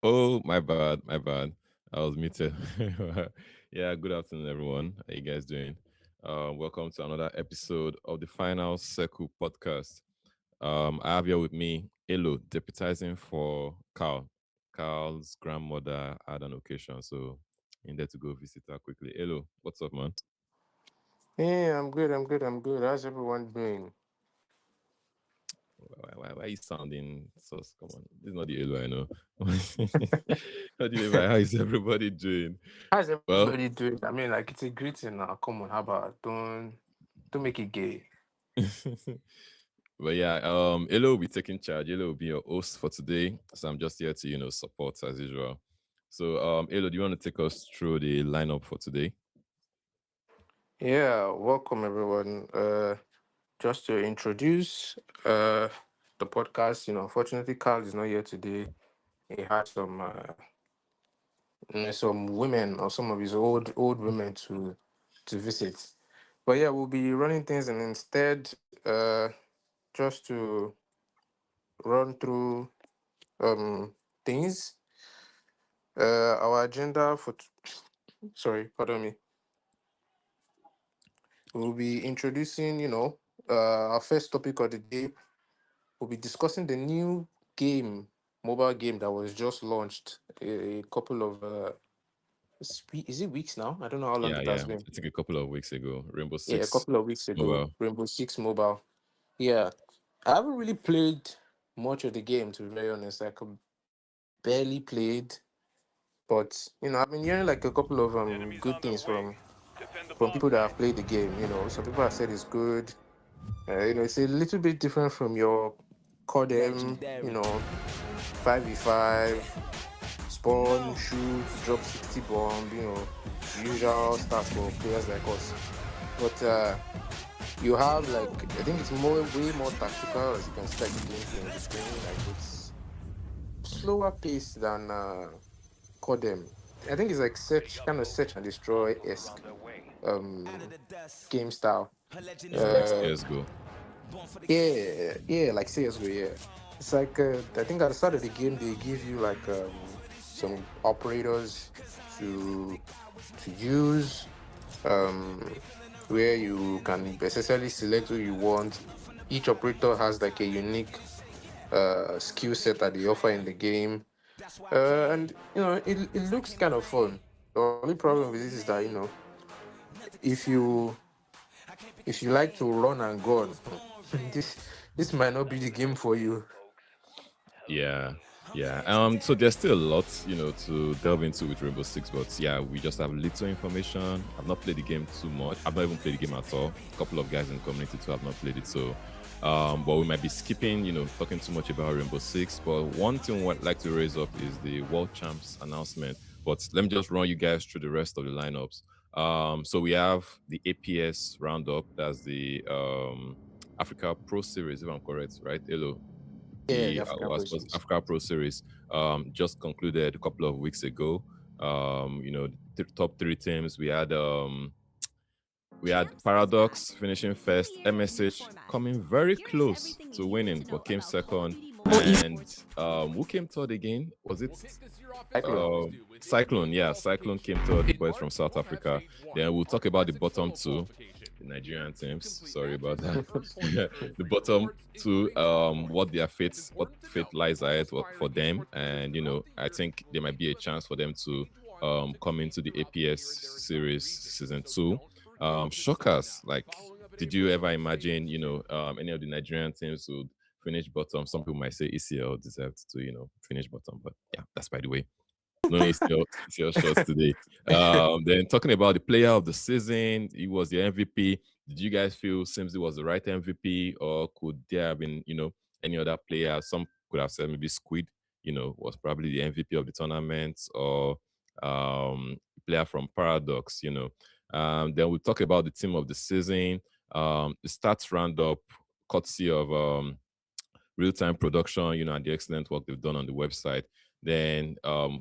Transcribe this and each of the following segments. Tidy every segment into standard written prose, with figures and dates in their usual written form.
Oh, my bad, my bad. I was muted. Yeah, good afternoon, everyone. How you guys doing? Welcome to another episode of the Final Circle podcast. I have here with me Elo, deputizing for Carl. Carl's grandmother had an occasion, so in there to go visit her quickly. Elo, what's up, man? Yeah, I'm good. How's everyone doing? Why are you sounding so? Come on, this is not the Elo I know. What do you mean by how is everybody doing? How's Well, everybody doing? I mean, like it's a greeting now. Come on, how about don't make it gay. but yeah, Elo will be taking charge. Elo will be your host for today. So I'm just here to, support as usual. So Elo, do you want to take us through the lineup for today? Yeah, welcome everyone. Just to introduce the podcast. Unfortunately, Carl is not here today. He had some women or some of his old women to visit. But yeah, we'll be running things, and instead, just to run through things. Our agenda for sorry, pardon me. We'll be introducing, our first topic of the day. We'll be discussing the new game, mobile game that was just launched a couple of is it weeks now? I don't know how long Yeah, it yeah. has been. I think a couple of weeks ago, Rainbow Yeah, a Six couple of weeks ago, Mobile. Rainbow Six Mobile. Yeah, I haven't really played much of the game, to be very honest. I could barely played, but I've been hearing like a couple of good things from people that have played the game. Some people have said it's good. It's a little bit different from your Codem, Legendary. 5v5, spawn, shoot, drop 60 bomb, usual stuff for players like us. But you have like, I think it's way more tactical, as you can see like the gameplay in the screen. Like it's slower paced than Codem. I think it's like search and destroy esque Out of um the dust, game style. a legend is Yeah, like born. Uh, CSGO. Born for the yeah, like CS:GO. Yeah, it's like I think at the start of the game they give you like some operators to use um where you can essentially select who you want. Each operator has like a unique skill set that they offer in the game, and it looks kind of fun. The only problem with this is that if you if you like to run and gun, this might not be the game for you. Yeah, yeah. So there's still a lot, to delve into with Rainbow Six, but yeah, we just have little information. I've not played the game too much. I've not even played the game at all. A couple of guys in the community too have not played it, so but we might be skipping, talking too much about Rainbow Six. But one thing I'd like to raise up is the World Champs announcement. But let me just run you guys through the rest of the lineups. So we have the APS roundup. That's the Africa Pro Series, if I'm correct, right? Hello, Yeah, the the African I suppose process. Africa Pro Series just concluded a couple of weeks ago. The top three teams we had Paradox finishing first, MSH coming very close to winning, but came second. And who came third again? Was it Cyclone. Cyclone? Yeah, Cyclone came third. The boys from South Africa. Then we'll talk about the bottom two, the Nigerian teams. Sorry about that. The bottom two, what fate lies ahead for them, and I think there might be a chance for them to come into the APS series season two. Shockers, like, did you ever imagine, any of the Nigerian teams would finish bottom? Some people might say ECL deserved to, finish bottom, but yeah, that's by the way. No ECL shots today. Then talking about the player of the season, he was the MVP. Did you guys feel Simsy was the right MVP, or could there have been, any other player? Some could have said maybe Squid, was probably the MVP of the tournament, or player from Paradox, then we'll talk about the team of the season, the stats roundup, courtesy of real time production, and the excellent work they've done on the website. Then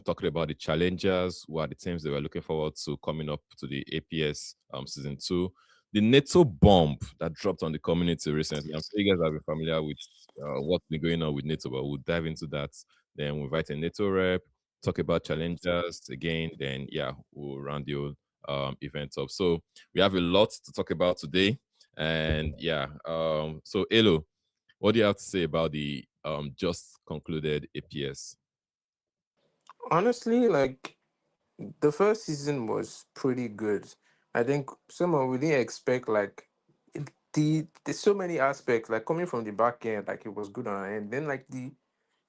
talking about the challengers, who are the teams they were looking forward to coming up to the APS season two. The NATO bomb that dropped on the community recently. I'm sure you guys have been familiar with what's been going on with NATO, but we'll dive into that. Then we invite a NATO rep. talk about challengers again. Then yeah, we'll round the whole event up. So we have a lot to talk about today, and yeah. So Elo, what do you have to say about the just concluded APS? Honestly, like the first season was pretty good. I think someone we didn't expect like there's so many aspects like coming from the back end, like it was good on our end. Then like the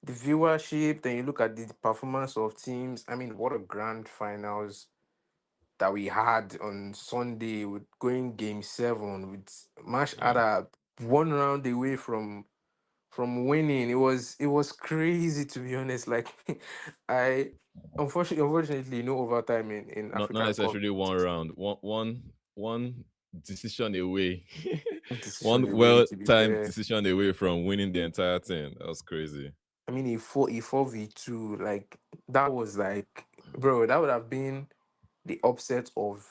viewership, then you look at the performance of teams. I mean, what a grand finals that we had on Sunday with going game 7 with Mash Yeah, Ada 1 round away from winning. It was crazy to be honest. Like I unfortunately no overtime in not African Cup necessarily one round, one decision away, decision one away well to be timed fair. decision away from winning the entire thing. That was crazy. I mean a 4v2, like that was like, bro, that would have been the upset of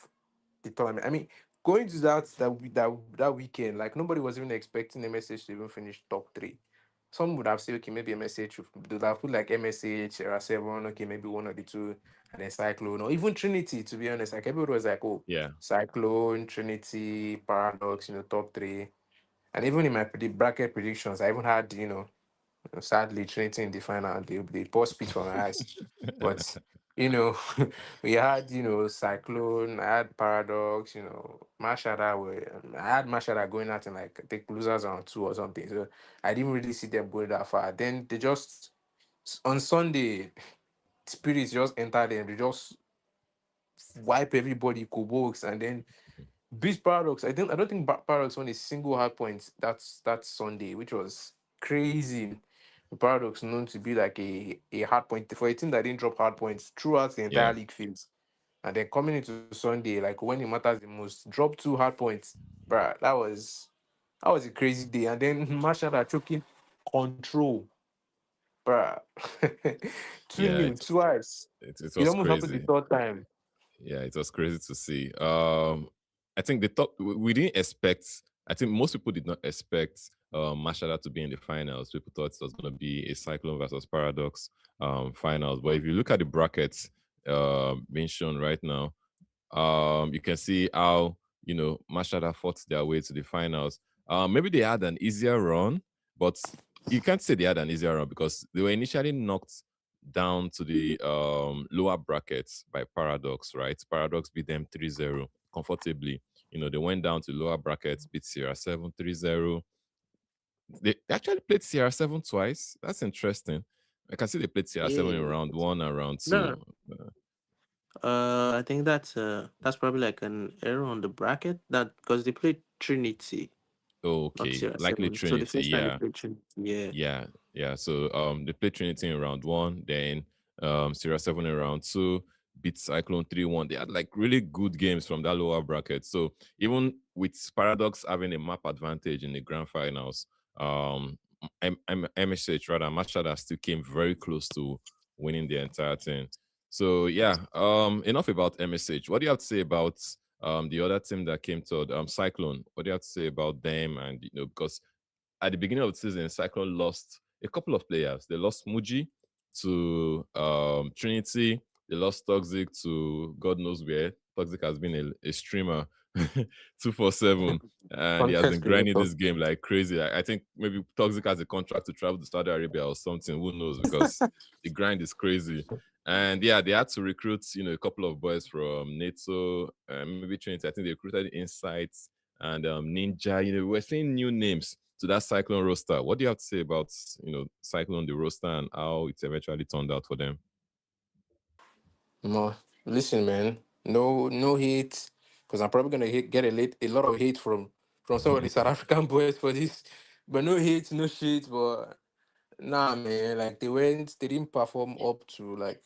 the tournament. I mean, going to that weekend, like nobody was even expecting MSH to even finish top 3. Some would have said, okay, maybe MSH would have put like MSH, Era 7, okay, maybe one of the two, and then Cyclone, or even Trinity, to be honest. Like everybody was like, oh, Yeah, Cyclone, Trinity, Paradox, top 3. And even in my bracket predictions, I even had, sadly, Trinity in the final, they poured spit from my eyes. But, you know, we had, Cyclone, I had Paradox, Mashada. I had Mashada going out in like, I think, losers on 2 or something. So I didn't really see them going that far. Then they just, on Sunday, spirits just entered them. They just wipe everybody, Kobos, and then beat Paradox. I don't think Paradox won a single hard point that's Sunday, which was crazy. Paradox known to be like a hard point for a team that didn't drop hard points throughout the yeah, entire league fields. And then coming into Sunday, like when it matters the most, drop 2 hard points. Bruh, that was a crazy day. And then Marshall are choking control. Bruh. 2 yeah. nil twice. It It was almost happened the crazy. third time. Yeah, it was crazy to see. I think the top we didn't expect. I think most people did not expect Mashala to be in the finals. People thought it was going to be a Cyclone versus Paradox finals. But if you look at the brackets being shown right now, you can see how Mashada fought their way to the finals. Maybe they had an easier run, but you can't say they had an easier run because they were initially knocked down to the lower brackets by Paradox, right? Paradox beat them 3-0 comfortably. They went down to lower brackets, beat Sierra 7 3-0. They actually played Sierra 7 twice. That's interesting. I can see they played Sierra 7 in Yeah. round one and round No. two. I think that's probably like an error on the bracket that because they played Trinity, not Okay, Sierra likely 7. So the Trinity, first time they yeah. played Trinity, yeah. Yeah, yeah. So they played Trinity in round one, then Sierra 7 in round two, beat Cyclone 3-1. They had like really good games from that lower bracket. So even with Paradox having a map advantage in the grand finals, MSH rather Machada still came very close to winning the entire thing. So yeah, enough about MSH. What do you have to say about the other team that came to Cyclone? What do you have to say about them? And because at the beginning of the season, Cyclone lost a couple of players. They lost Muji to Trinity. They lost Toxic to God knows where. Toxic has been a streamer 247, and he has Context been grinding creator. this game like crazy. I think maybe Toxic has a contract to travel to Saudi Arabia or something. Who knows? Because the grind is crazy. And yeah, they had to recruit, a couple of boys from NATO, maybe Trinity. I think they recruited Insights and Ninja. We're seeing new names to that Cyclone roster. What do you have to say about Cyclone the roster and how it eventually turned out for them? No, listen, man. No hate, because I'm probably gonna get a lot of hate from some of the South African boys for this. But no hate, no shit. But nah, man. Like they didn't perform up to like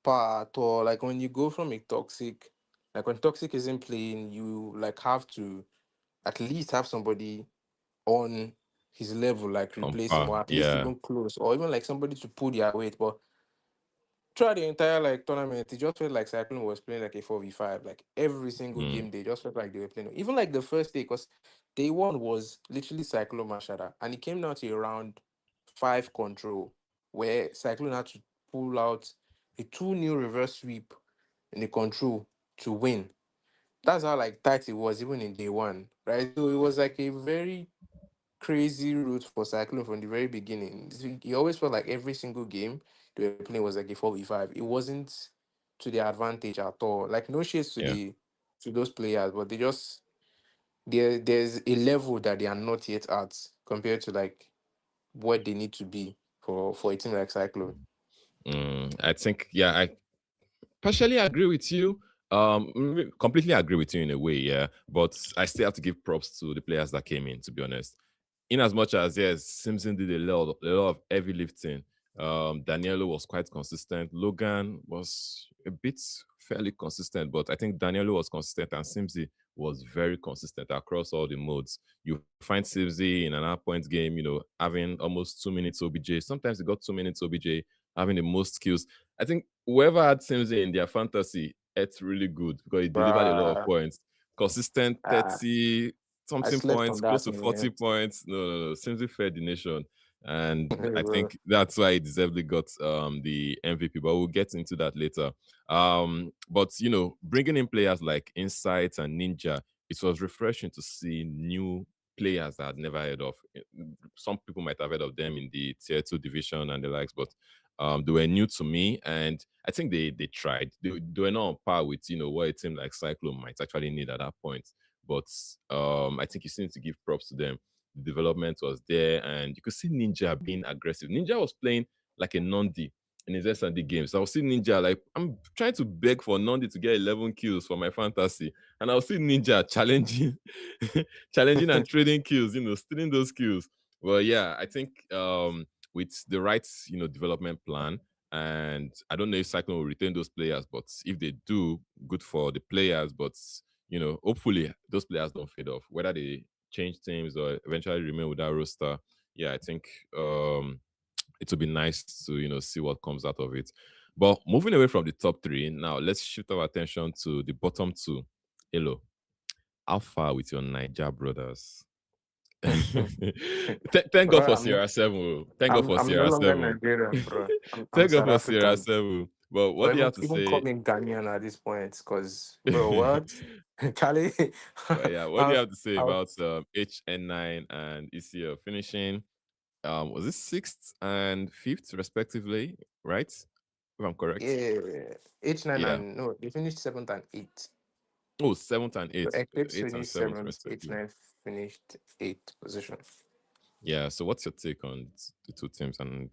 par at all. Like when you go from a toxic, like when toxic isn't playing, you like have to at least have somebody on his level, like On replace him, par, or at least yeah. even close, or even like somebody to pull their weight. But throughout the entire like tournament, it just felt like Cyclone was playing like a 4v5. Like every single Mm, game, they just felt like they were playing. Even like the first day, because day one was literally Cyclone Mashada, and it came down to around 5 control, where Cyclone had to pull out a 2-0 reverse sweep in the control to win. That's how like tight it was even in day one, right? So it was like a very crazy route for Cyclone from the very beginning. You always felt like every single game they were playing was like a 4v5. It wasn't to their advantage at all. Like no shades Yeah. to those players, but they just there's a level that they are not yet at compared to like what they need to be for a team like Cyclone. I think, yeah, I partially agree with you. Completely agree with you in a way, yeah. But I still have to give props to the players that came in, to be honest. In as much as yes, Simpson did a lot of heavy lifting. Danielo was quite consistent. Logan was a bit fairly consistent, but I think Danielo was consistent and Simsy was very consistent across all the modes. You find Simsy in an half-point game, having almost 2 minutes OBJ. Sometimes he got 2 minutes OBJ, having the most skills. I think whoever had Simsy in their fantasy, it's really good because he delivered a lot of Bruh, points. Consistent uh, 30 I something slept points, on close that to one, man. 40 points. No. Simply fed the nation. And I Bro. think that's why he deservedly got the MVP, but we'll get into that later. But bringing in players like Insight and Ninja, it was refreshing to see new players that I'd never heard of. Some people might have heard of them in the tier 2 division and the likes, but they were new to me, and I think they tried. They were not on par with what a team like Cyclone might actually need at that point. But I think you still need to give props to them. The development was there, and you could see Ninja being aggressive. Ninja was playing like a Nondi in his S&D games. I was seeing Ninja like, I'm trying to beg for Nondi to get 11 kills for my fantasy, and I was seeing Ninja challenging, challenging and trading kills, stealing those kills. Well, yeah, I think with the right development plan, and I don't know if Cyclone will retain those players, but if they do, good for the players. But hopefully those players don't fade off, whether they change teams or eventually remain with that roster. Yeah, I think it will be nice to see what comes out of it. But moving away from the top three, now let's shift our attention to the bottom two. Hello, how far with your Niger brothers? Thank God Bro, for Sierra 7. Thank God for I'm no Sierra longer 7. Nigerian, bro. I'm Thank God South for Sierra African. 7. But what Or do you even have to even call say? me Ghanaian at this point, because bro, what? Charlie, But yeah, what do you how, have to say how, about HN9 and ECL finishing? Was it sixth and fifth respectively, right? If I'm correct. yeah, H9 Yeah. and no, they finished seventh and eighth. Oh, seventh and So eighth, Eclipse eighth and finished seventh seventh, respectively. H9 finished eighth position. Yeah. So what's your take on the two teams and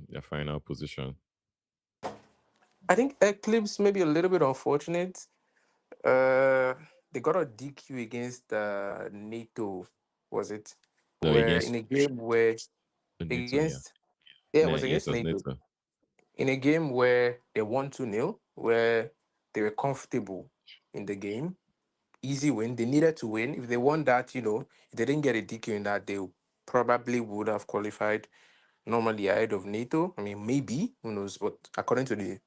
their final position? I think Eclipse maybe a little bit unfortunate. Uh, they got a DQ against NATO, was it? No, Where in against a game where NATO, yeah. against yeah, it Nah, was yes, against it was NATO. NATO. In a game where they won 2-0, where they were comfortable in the game, easy win. They needed to win. If they won that, if they didn't get a DQ in that, they probably would have qualified normally ahead of NATO. I mean, maybe, who knows? But according to the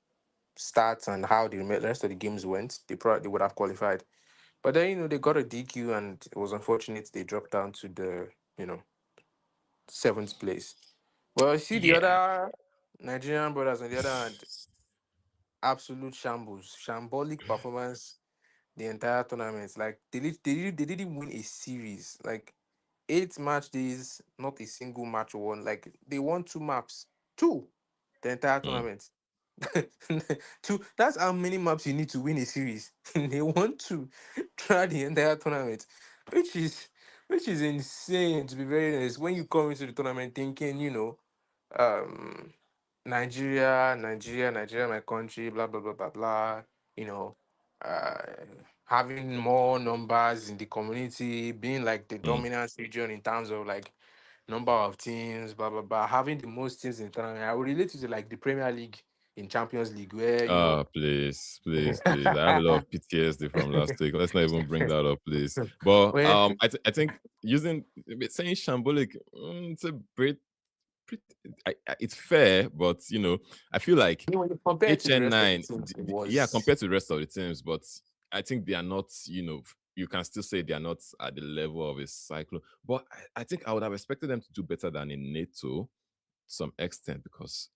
stats and how the rest of the games went, they probably would have qualified. But then, they got a DQ and it was unfortunate they dropped down to the, seventh place. Well, you see the Yeah. other Nigerian brothers on the other hand, absolute shambles, shambolic performance the entire tournament. Like they didn't win a series. Like 8 match days, not a single match won. Like they won two maps, two the entire Mm. tournament. Two. That's how many maps you need to win a series. They want to try the entire tournament, which is which is insane to be very honest. When you come into the tournament thinking, um, Nigeria, my country, blah blah blah blah blah. You know, uh, having more numbers in the community, being like the Mm. dominant region in terms of like number of teams, blah blah blah. Having the most teams in the tournament, I would relate it to like the Premier League in Champions League, where Please, please, please. I have a lot of PTSD from last week. Let's not even bring that up, please. But where I think saying shambolic, it's a bit pretty, it's fair, but I feel like when you compare it to the rest of the HN9, teams, it yeah, was. compared to the rest of the teams, but I think they are not, you can still say they are not at the level of a Cyclone. But I think I would have expected them to do better than in NATO. some extent because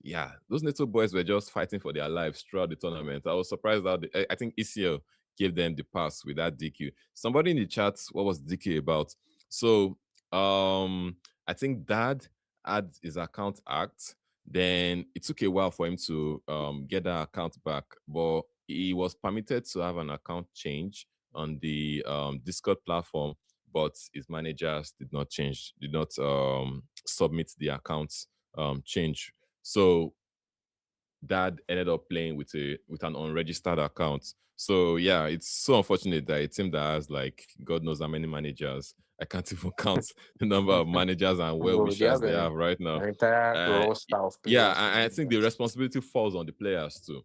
those NATO boys were just fighting for their lives throughout the tournament. I was surprised that I think ECL gave them the pass with that DQ. Somebody in the chat, what was DQ about? So I think Dad had his account hacked. Then it took a while for him to get that account back, but he was permitted to have an account change on the Discord platform, but his managers did not submit the accounts change. So Dad ended up playing with an unregistered account. So yeah, it's so unfortunate that a team that has like God knows how many managers, I can't even count the number of managers and well Bro, they wishers have they have right now. an entire Uh, roster of yeah, players to I do think the that. responsibility falls on the players too.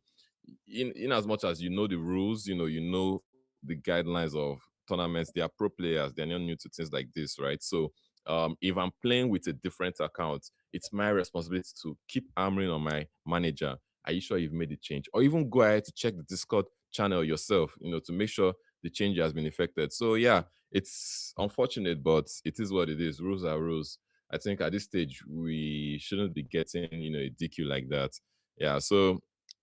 In as much as you know the rules, you know the guidelines of tournaments. They are pro players. They're not new to things like this, right? So if I'm playing with a different account, it's my responsibility to keep hammering on my manager. Are you sure you've made the change? Or even go ahead to check the Discord channel yourself, to make sure the change has been effected. So yeah, it's unfortunate, but it is what it is. Rules are rules. I think at this stage we shouldn't be getting, a DQ like that. Yeah. So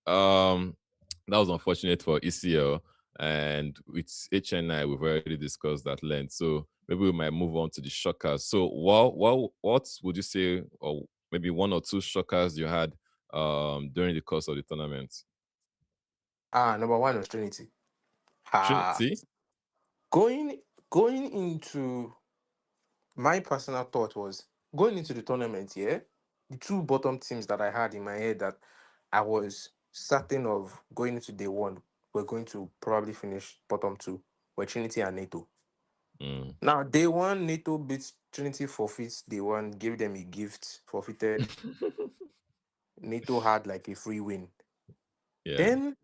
that was unfortunate for ECL. And with HNI, we've already discussed that length. So maybe we might move on to the shockers. So what would you say, or maybe one or two shockers you had during the course of the tournament? Number one was Trinity. Trinity? Going going into my personal thought was going into the tournament, the two bottom teams that I had in my head that I was certain of going into day one were going to probably finish bottom two were Trinity and NATO. Mm. Now, day one, NATO beats Trinity forfeits. Day one, gave them a gift, forfeited. NATO had like a free win. Yeah. Then,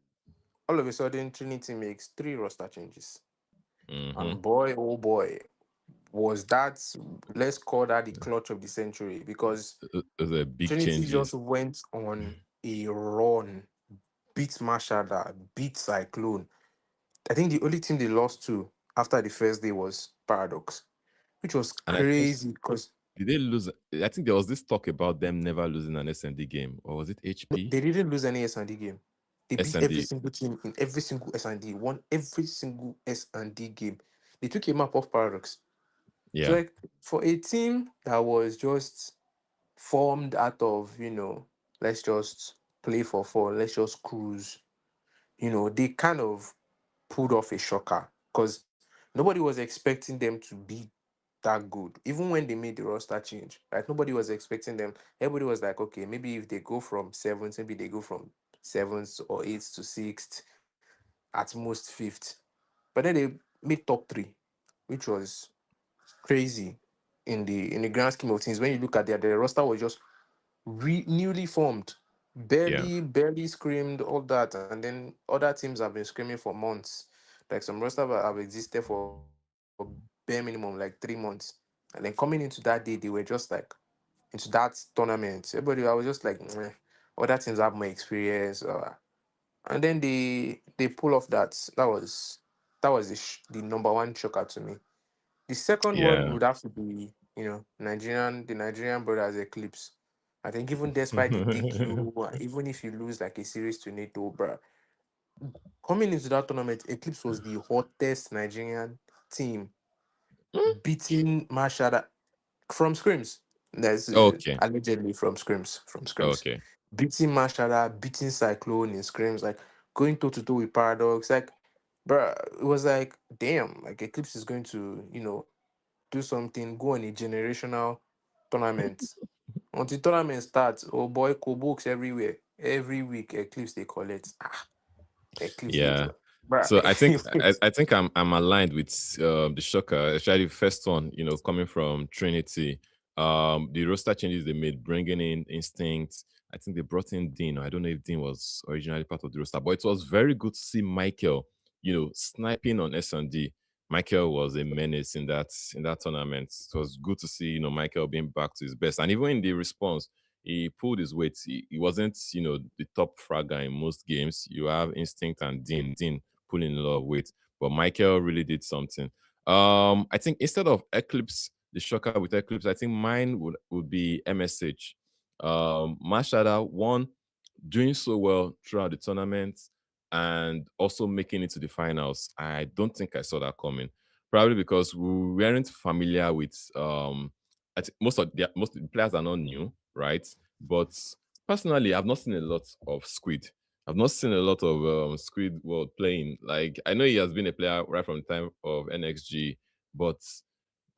all of a sudden, Trinity makes 3 roster changes. Mm-hmm. And boy, oh boy, was that, let's call that the clutch of the century, because It was a big Trinity changes. just went on a run, beat Mashada, beat Cyclone. I think the only team they lost to after the first day was Paradox, which was And I think, crazy because did they lose? I think there was this talk about them never losing an SND game, or was it HP? they didn't lose any S&D game. They beat every SND. single team in every single S&D, won every single S&D game. They took a map off Paradox. So Yeah. like for a team that was just formed out of, let's just play for fun, let's just cruise, they kind of pulled off a shocker because nobody was expecting them to be that good. Even when they made the roster change, like nobody was expecting them. Everybody was like, okay, maybe if they go from seventh, maybe they go from seventh or eighth to sixth, at most fifth. But then they made top three, which was crazy in the grand scheme of things. When you look at their roster was just newly formed, barely screamed all that, and then other teams have been screaming for months. Like some roster have existed for bare minimum like 3 months, and then coming into that day, they were just like into that tournament. Everybody, I was just like, "Meh." Other teams have more experience, and then they pull off that. That was the number one shocker to me. The second one Yeah. would have to be, the Nigerian brothers Eclipse. I think even despite the DQ, even if you lose like a series to NATO, bruh, coming into that tournament, Eclipse was the hottest Nigerian team, beating Mashada from scrims. That's Okay. allegedly from scrims. From scrims, Okay. beating Mashada, beating Cyclone in scrims, like going toe to toe with Paradox, like, bruh, it was like, damn, like Eclipse is going to, do something, go on a generational tournament. Until tournament starts, oh boy, books everywhere. Every week, Eclipse they collect. Eclipse they Yeah. collect. Bruh. So I think I'm aligned with the shocker, especially the first one, coming from Trinity. The roster changes they made, bringing in Instinct. I think they brought in Dean. I don't know if Dean was originally part of the roster, but it was very good to see Michael, sniping on S&D. Michael was a menace in that tournament. It was good to see, Michael being back to his best. And even in the response, he pulled his weight. He wasn't, the top fragger in most games. You have Instinct and Dean. Dean pulling a lot of weight, but Michael really did something. I think instead of Eclipse, the shocker with Eclipse, I think mine would be MSH. Mashada, one, doing so well throughout the tournament and also making it to the finals. I don't think I saw that coming. Probably because we weren't familiar with I think most of the players are not new, right? But personally, I've not seen a lot of Squid. I've not seen a lot of Squid World playing. Like I know he has been a player right from the time of NXG, but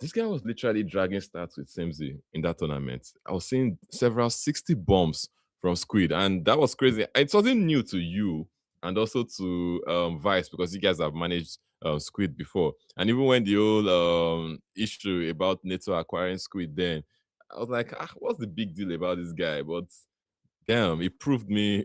this guy was literally dragging stats with Simzi in that tournament. I was seeing several 60 bombs from Squid, and that was crazy. It wasn't new to you and also to Vice because you guys have managed Squid before. And even when the whole issue about Neto acquiring Squid, then I was like, what's the big deal about this guy? But damn, it proved me,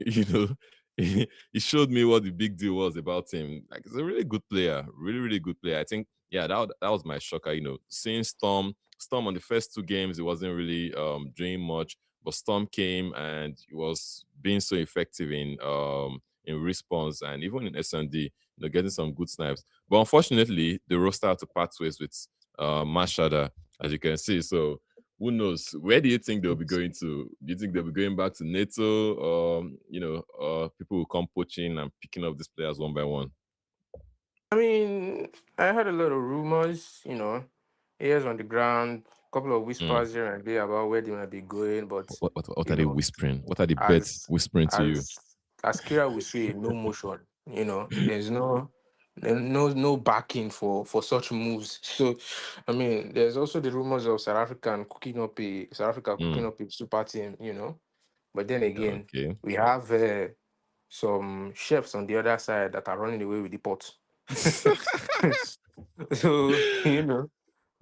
it showed me what the big deal was about him. Like, he's a really good player, really, really good player. I think, yeah, that was my shocker, seeing Storm on the first two games, he wasn't really doing much, but Storm came and he was being so effective in response and even in SND, getting some good snipes. But unfortunately, the roster had to part ways with Mashada, as you can see. So who knows? Where do you think they'll be going to? Do you think they'll be going back to NATO, or people will come poaching and picking up these players one by one? I mean, I heard a lot of rumors, ears on the ground, couple of Mm. whispers here and there about where they might be going, but What you are they know, whispering? What are the bets as whispering to you? as Kira would say, no motion. There's no backing for such moves. So, I mean, there's also the rumors of South Africa cooking Mm. up a super team. But then again, Okay. we have some chefs on the other side that are running away with the pot. So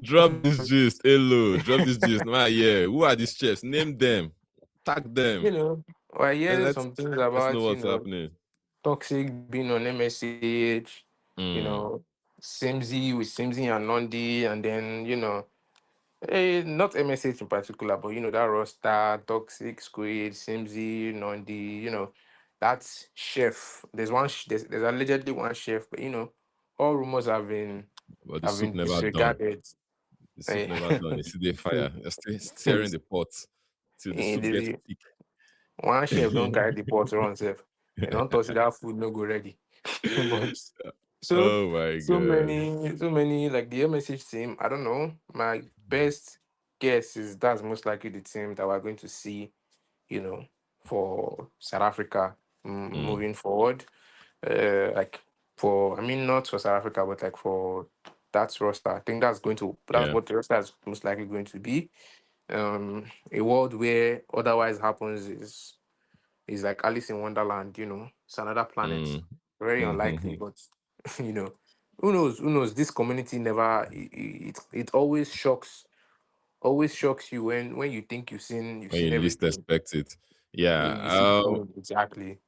Drop this gist. Hello. Drop this gist. Yeah. Who are these chefs? Name them. Tag them. we're hearing Let's some things let's know about what's happening. Toxic being on MSH, you Mm. know, Simzi and Nondi, and then not MSH in particular, but that roster, Toxic, Squid, Simzi, Nondi, that's chef. There's allegedly one chef, but all rumors have been But the have soup been never done. disregarded. The soup Eh, never done. You see the fire. You're still stirring the pot till the soup gets the- thick. one chef don't carry the pot run self. They don't touch that food no go ready. But so Oh my so god. many like the MSH team. I don't know. My best guess is that's most likely the team that we're going to see, you know, for South Africa Mm. moving forward. Like for I mean not for South Africa, but like for that roster. I think that's Yeah. what the roster is most likely going to be. A world where otherwise happens is like Alice in Wonderland, it's another planet. Mm. Very unlikely, but you know, who knows? This community never it always shocks you when you think you've When you seen least everything. expect it. Yeah. You see the thing exactly.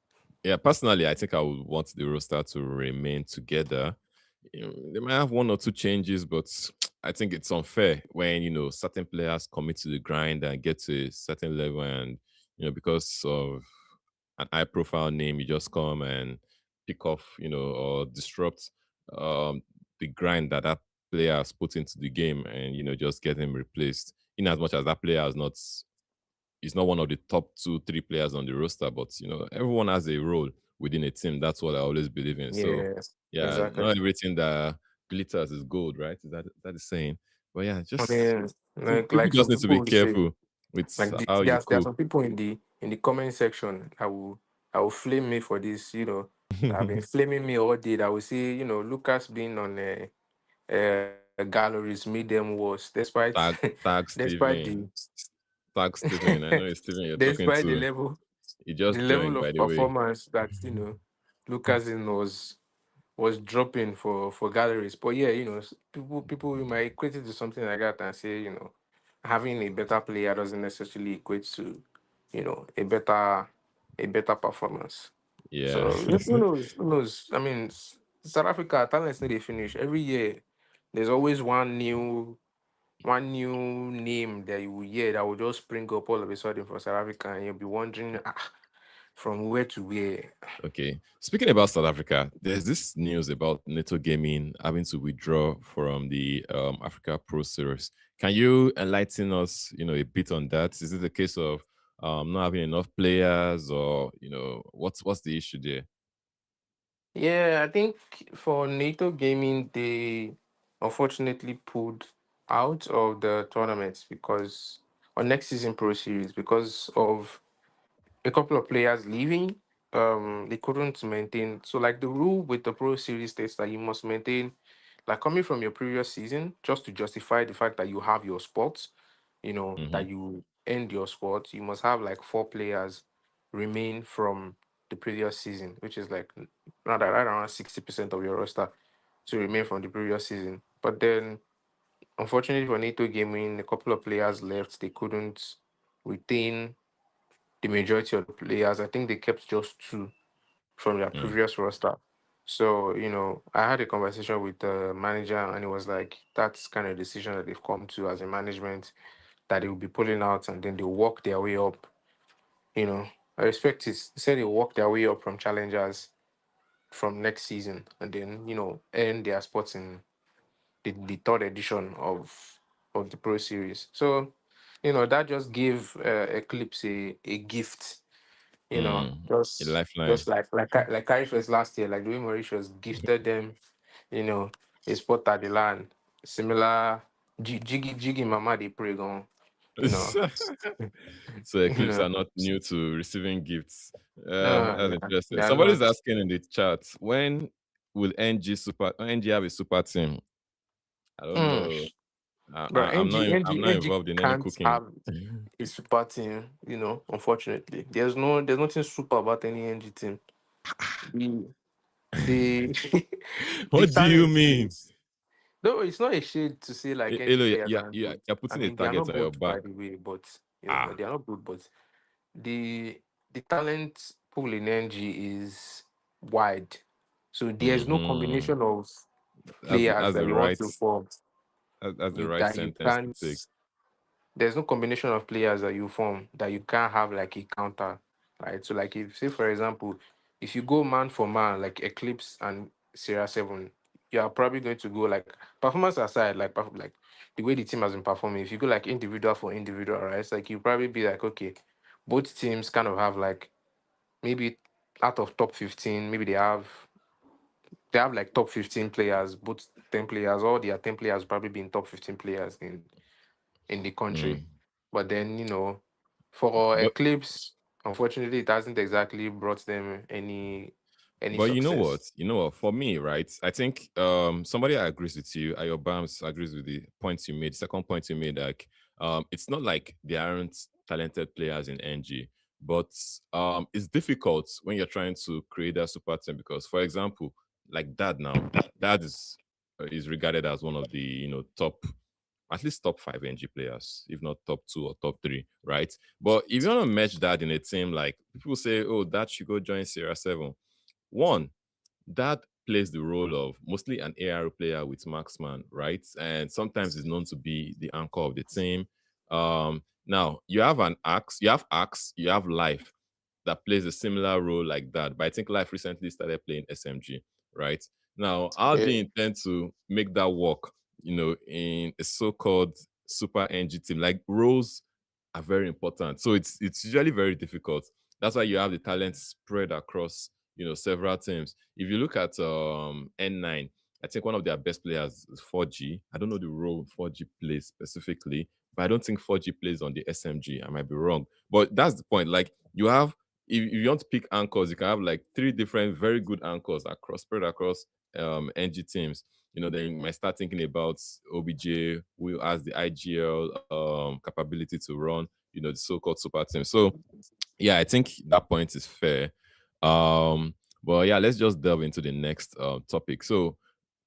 Yeah, personally, I think I would want the roster to remain together. They might have one or two changes, but I think it's unfair when certain players commit to the grind and get to a certain level, and because of an high-profile name, you just come and pick off, or disrupt um, the grind that player has put into the game, and just get him replaced. In as much as that player is not one of the top 2, 3 players on the roster, but everyone has a role within a team. That's what I always believe in. So Yeah, yeah, exactly. not everything that glitters is gold, right? Is that the saying? But yeah, I just mean, people like just some need to people be will say, careful with like how you there are cook. some people in the comment section that will flame me for this, that have been flaming me all day. That will say, Lucas being on galleries made them worse, despite Tag despite Steven. Tag Steven. I know it's Steven you're talking despite to. He the just level joined, by of the way. performance that Lucas in was dropping for galleries. But yeah, people might equate it to something like that and say, having a better player doesn't necessarily equate to, a better performance. Yeah. So who knows? Who knows? I mean, South Africa talents need they finish every year. There's always one new name that you will hear that will just spring up all of a sudden for South Africa, and you'll be wondering from where to where. Okay. Speaking about South Africa, there's this news about Neto Gaming having to withdraw from the Africa Pro Series. Can you enlighten us, a bit on that? Is it a case of not having enough players, or what's the issue there? Yeah, I think for NATO Gaming, they unfortunately pulled out of the tournament because on next season Pro Series because of a couple of players leaving. They couldn't maintain. So like the rule with the Pro Series states that you must maintain, like coming from your previous season, just to justify the fact that you have your spots. Mm-hmm. That you end your spot, you must have like 4 players remain from the previous season, which is like rather right around 60% of your roster to remain from the previous season. But then, unfortunately for NATO Gaming, a couple of players left. They couldn't retain the majority of the players. I think they kept just two from their Mm. previous roster. So, I had a conversation with the manager, and it was like, that's kind of decision that they've come to as a management, that they will be pulling out and then they'll walk their way up. You know, I respect it. They say they walk their way up from challengers from next season and then, earn their spots in the third edition of the Pro Series. So, that just gave Eclipse a gift, Mm. A just lifeline. like Carifest last year, like the way Mauritius gifted them, you know, a spot at the land. Similar Jiggy Mama they pray on, you know. So you Eclipse know. are not new to receiving gifts. That's Yeah, interesting. they're Somebody's not. asking in the chat, when will NG have a super team? I don't Mm. know. But I'm not. I'm not NG involved in any can't cooking. have a super team, unfortunately. There's nothing super about any NG team. The the the What do you talent mean? is, no, it's not a shade to say like NG Elo, players aren't good. you're I putting a mean, they are target not on your good back. by the way, but Ah. they are not good, but the talent pool in NG is wide. So there's no Hmm. combination of players That's that the you want right. to form That's the right that you sentence to can't. take. There's no combination of players that you form that you can't have like a counter, right? So like if say for example, if you go man for man like Eclipse and Sierra Seven, you are probably going to go like performance aside, like the way the team has been performing. If you go like individual for individual, right? It's like you probably be like, okay, both teams kind of have like maybe out of top 15, maybe they have like top 15 players, both 10 players, all their 10 players probably being top 15 players in the country. Mm. But then, for But Eclipse, unfortunately, it hasn't exactly brought them any But you know what? success. You know what? For me, right? I think somebody agrees with you. Ayo Bams agrees with the points you made. Second point you made, like it's not like there aren't talented players in NG, but it's difficult when you're trying to create a super team because, for example, like Dad now, Dad is regarded as one of the top, at least top five NG players, if not top two or top three, right? But if you want to match that in a team, like people say, oh, that should go join Sierra Seven. One, that plays the role of mostly an AR player with marksman, right? And sometimes is known to be the anchor of the team. Now you have an axe, you have life that plays a similar role like that. But I think life recently started playing SMG, right? Now, how do Yeah. you intend to make that work? In a so-called super NG team, like roles are very important. So it's usually very difficult. That's why you have the talent spread across several teams. If you look at N9, I think one of their best players is 4G. I don't know the role 4G plays specifically, but I don't think 4G plays on the SMG. I might be wrong, but that's the point. Like you have, if you want to pick anchors, you can have like three different very good anchors across spread across NG teams. Then you might start thinking about OBJ, who has the IGL capability to run, the so-called super team. So yeah, I think that point is fair. But yeah, let's just delve into the next topic. So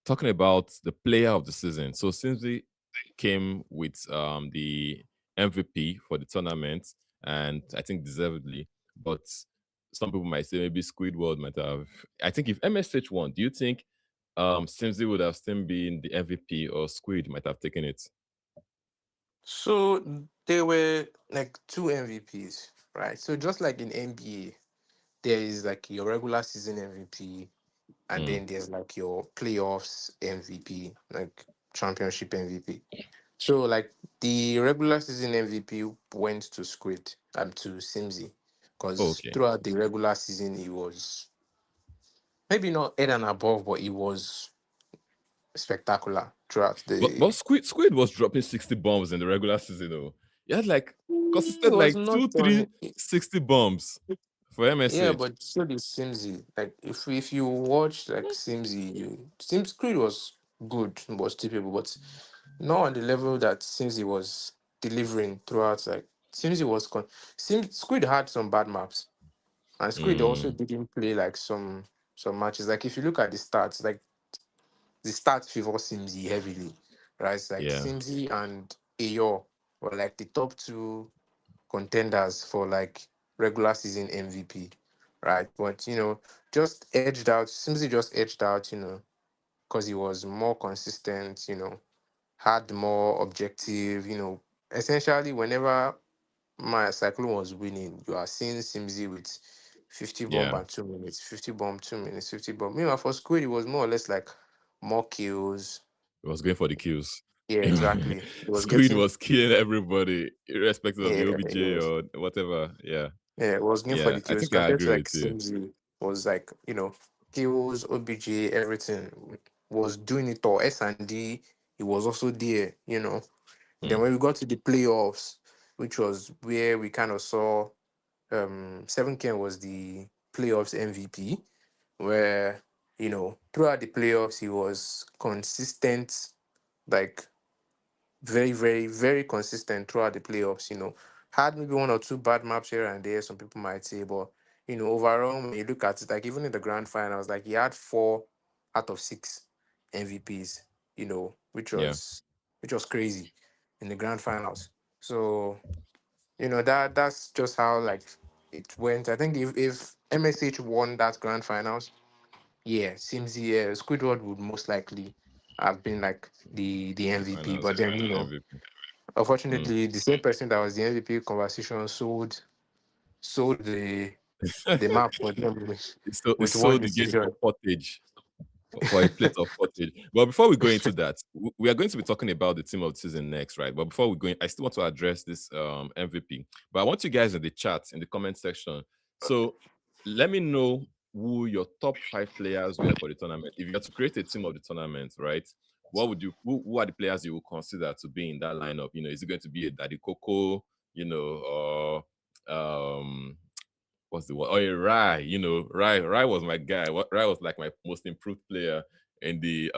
talking about the player of the season. So since we came with the MVP for the tournament, and I think deservedly, but some people might say maybe Squidward might have. I think if MSH won, do you think Simsy would have still been the MVP or Squid might have taken it? So there were like two MVPs, right? So just like in NBA, there is like your regular season MVP, and Mm, then there's like your playoffs MVP, like championship MVP. So like the regular season MVP went to Squid, to Simzi, Oh, because okay. throughout the regular season he was maybe not head and above, but he was spectacular throughout the. But Squid was dropping 60 bombs in the regular season though. He had like He consistent was like not two, on. three, 60 bombs for Yeah, MSH. but so did Simzi. Like if you watch like Simzi, Sims Creed was good, was typical, but not on the level that Simzi was delivering throughout. Like Simzi was Squid had some bad maps, and Squid also Mm, didn't play like some matches. Like if you look at the stats, like the stats favor Simzi heavily, right? It's like yeah, Simzi and Ayo were like the top two contenders for like regular season MVP, right? But just edged out. Simzi just edged out, because he was more consistent. Had more objective. Essentially, whenever my Cyclone was winning, you are seeing Simzi with 50 bomb yeah. and 2 minutes, 50 bomb, 2 minutes, 50 bomb. Meanwhile, for Squid, it was more or less like more kills. He was going for the kills. Yeah, exactly. It was Squid getting, was killing everybody, irrespective of the yeah, OBJ or whatever. Yeah, yeah, it was new for yeah. the I kills think I compared to agree like with you. Simzi was like, kills, OBJ, everything was doing it all. S&D, he was also there. Then Hmm. when we got to the playoffs, which was where we kind of saw 7K was the playoffs MVP, where throughout the playoffs he was consistent, like very, very, very consistent throughout the playoffs. Had maybe one or two bad maps here and there, some people might say, but overall, when you look at it, like even in the grand finals, like he had 4 out of 6 MVPs, which Yeah, was crazy in the grand finals. So, that's just how like it went. I think if MSH won that grand finals, yeah, seems Squidward would most likely have been like the MVP. finals But then MVP. Hmm. unfortunately, the same person that was the MVP conversation sold the map for them It's with one sold the game decision. for pottage. For a plate of pottage. But before we go into that, we are going to be talking about the team of the season next, right? But before we go in, I still want to address this MVP. But I want you guys in the chat, in the comment section. So let me know who your top 5 players were for the tournament. If you had to create a team of the tournament, right? What would you who are the players you would consider to be in that lineup? Is it going to be a Daddy Coco, or what's the word? Oh, yeah, Rai. Rai was my guy. Rai was like my most improved player in the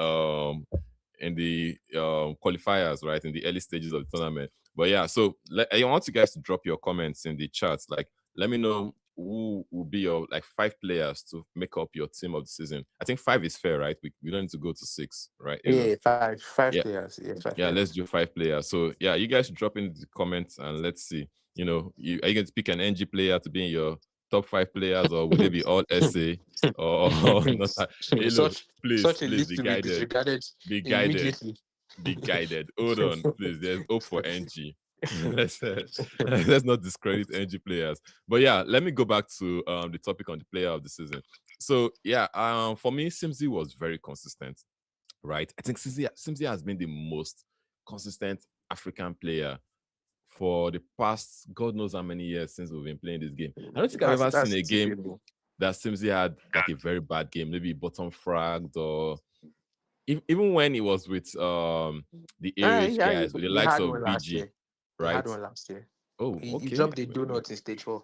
qualifiers, right? In the early stages of the tournament. But yeah, so I want you guys to drop your comments in the chats. Like, let me know who will be your like 5 players to make up your team of the season. I think 5 is fair, right? We don't need to go to 6, right? Yeah, five Yeah, players. Yeah, five yeah, let's players. do 5 players. So yeah, you guys drop in the comments and let's see. Are you going to pick an NG player to be in your top 5 players, or would they be all SA or not? Hello, such please, such a please list be to be guided. disregarded Be guided. immediately. Be guided. Hold on, please. There's hope for NG. Let's not discredit NG players. But yeah, let me go back to the topic on the player of the season. So yeah, for me, Simzi was very consistent, right? I think Simzi has been the most consistent African player for the past God knows how many years since we've been playing this game. I don't think I've ever seen That's a game typical. that Simzi had like a very bad game, maybe bottom fragged, or even when he was with the AOH Yeah, guys, with the he likes had of one last BG, year. He had right? one last year. Oh, He okay. dropped the donut in stage 4.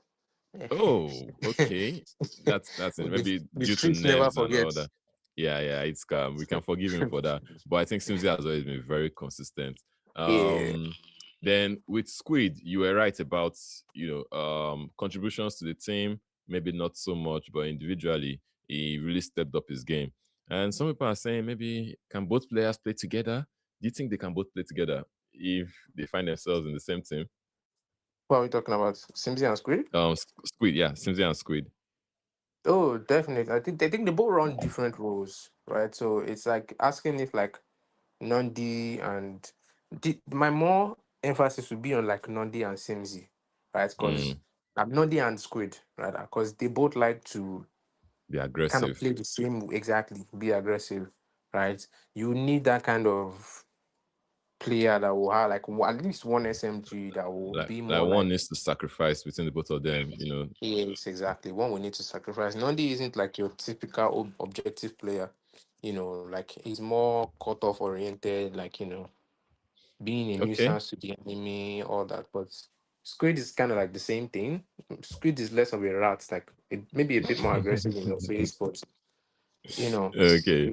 Oh, okay. That's it. the, Maybe the due to streets never nerves and all forget. that. Yeah, yeah, it's we can forgive him for that. But I think Simzi has always been very consistent. Yeah. Then with Squid, you were right about contributions to the team, maybe not so much, but individually, he really stepped up his game. And some people are saying maybe can both players play together? Do you think they can both play together if they find themselves in the same team? What are we talking about? Simsi and Squid? Squid, yeah, Simzi and Squid. Oh, definitely. I think they both run different roles, right? So it's like asking if like Nondi and my more emphasis would be on like Nondi and Simzi, right? Because Mm, Nondi and Squid, right? Because they both like to be kind of aggressive. play the same exactly, be aggressive, right? You need that kind of player that will have like at least one SMG that will be Like more one like. needs to sacrifice between the both of them, Yes, exactly. One we need to sacrifice. Nandi isn't like your typical objective player. Like he's more cut off oriented, like, being a Okay. nuisance to the enemy, all that. But Squid is kind of like the same thing. Squid is less of a rat, like maybe a bit more aggressive in your face, but you know, Okay.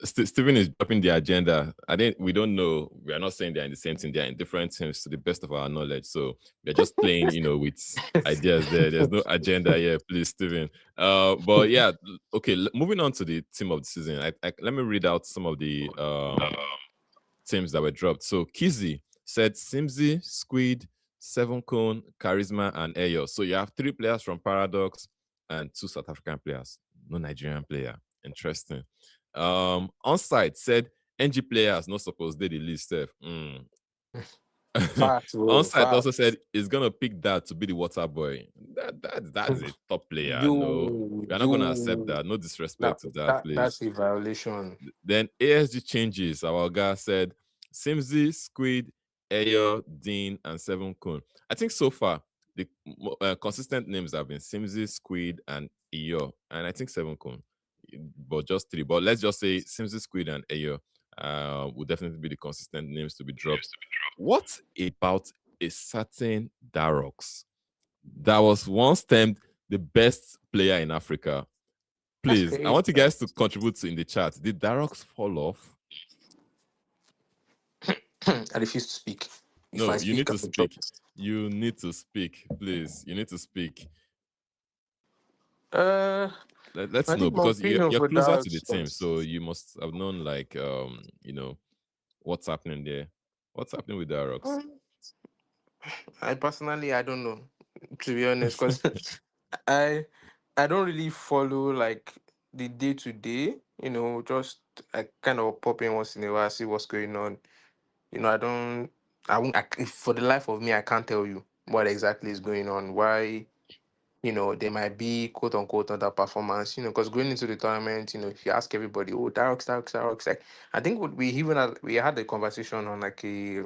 Steven is dropping the agenda. We don't know. We are not saying they're in the same team. They're in different teams to the best of our knowledge. So we're just playing, with ideas there. There's no agenda here, please, Steven. But yeah, okay. Moving on to the team of the season. Let me read out some of the teams that were dropped. So Kizzy said Simzi, Squid, Seven Cone, Charisma, and Ayo. So you have 3 players from Paradox and 2 South African players. No Nigerian player. Interesting. Onsite said NG players not supposed to the list. facts, bro, Onsite also said facts. he's gonna pick that to be the water boy. That's a top player. No, Yo, we're not gonna accept yo, that. No disrespect to that, please. that's a violation. Then ASG changes. Our guy said Simzi, Squid, Ayo, Dean, and Seven Kun. I think so far the consistent names have been Simzi, Squid, and Ayo, and I think Seven Kun, but just 3. But let's just say Simzi, Squid, and Ayo will definitely be the consistent names to be dropped. What about a certain Darox that was once termed the best player in Africa? That's Please, I crazy. want you guys to contribute in the chat. Did Darox fall off? I refuse to speak. If No, I you need speak, to I'm in trouble. speak. You need to speak, please. You need to speak. Uh, Let's I know think my because opinion you're for closer to the that team, so you must have known like what's happening there. What's happening with Darox? I don't know, to be honest, because I I don't really follow like the day to day. Just I kind of pop in once in a while, see what's going on. I don't. I won't. For the life of me, I can't tell you what exactly is going on. Why? There might be quote unquote underperformance, because going into the tournament, if you ask everybody, oh, Darox, like, I think we had a conversation on like the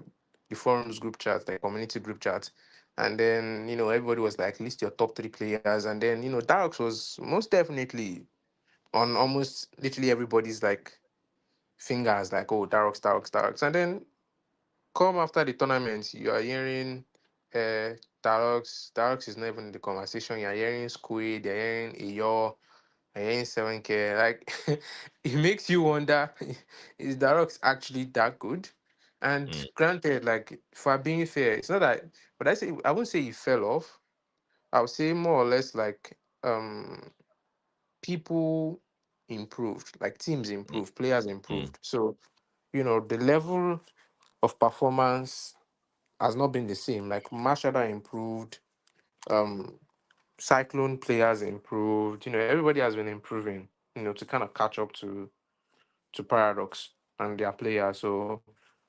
forums group chat, like community group chat. And then, everybody was like, list your top 3 players. And then, Darox was most definitely on almost literally everybody's like fingers, like, oh, Darox. And then come after the tournament, you are hearing uh Darox. Darox is not even in the conversation. You're hearing Squid, you're hearing Ayo, you're hearing 7K. Like it makes you wonder, is Darox actually that good? And Mm, granted, like for being fair, it's not that, but I wouldn't say he fell off. I would say more or less like people improved, like teams mm, improved, players mm, improved. So, the level of performance has not been the same. Like Mashada improved, um, Cyclone players improved. Everybody has been improving. To kind of catch up to Paradox and their players. So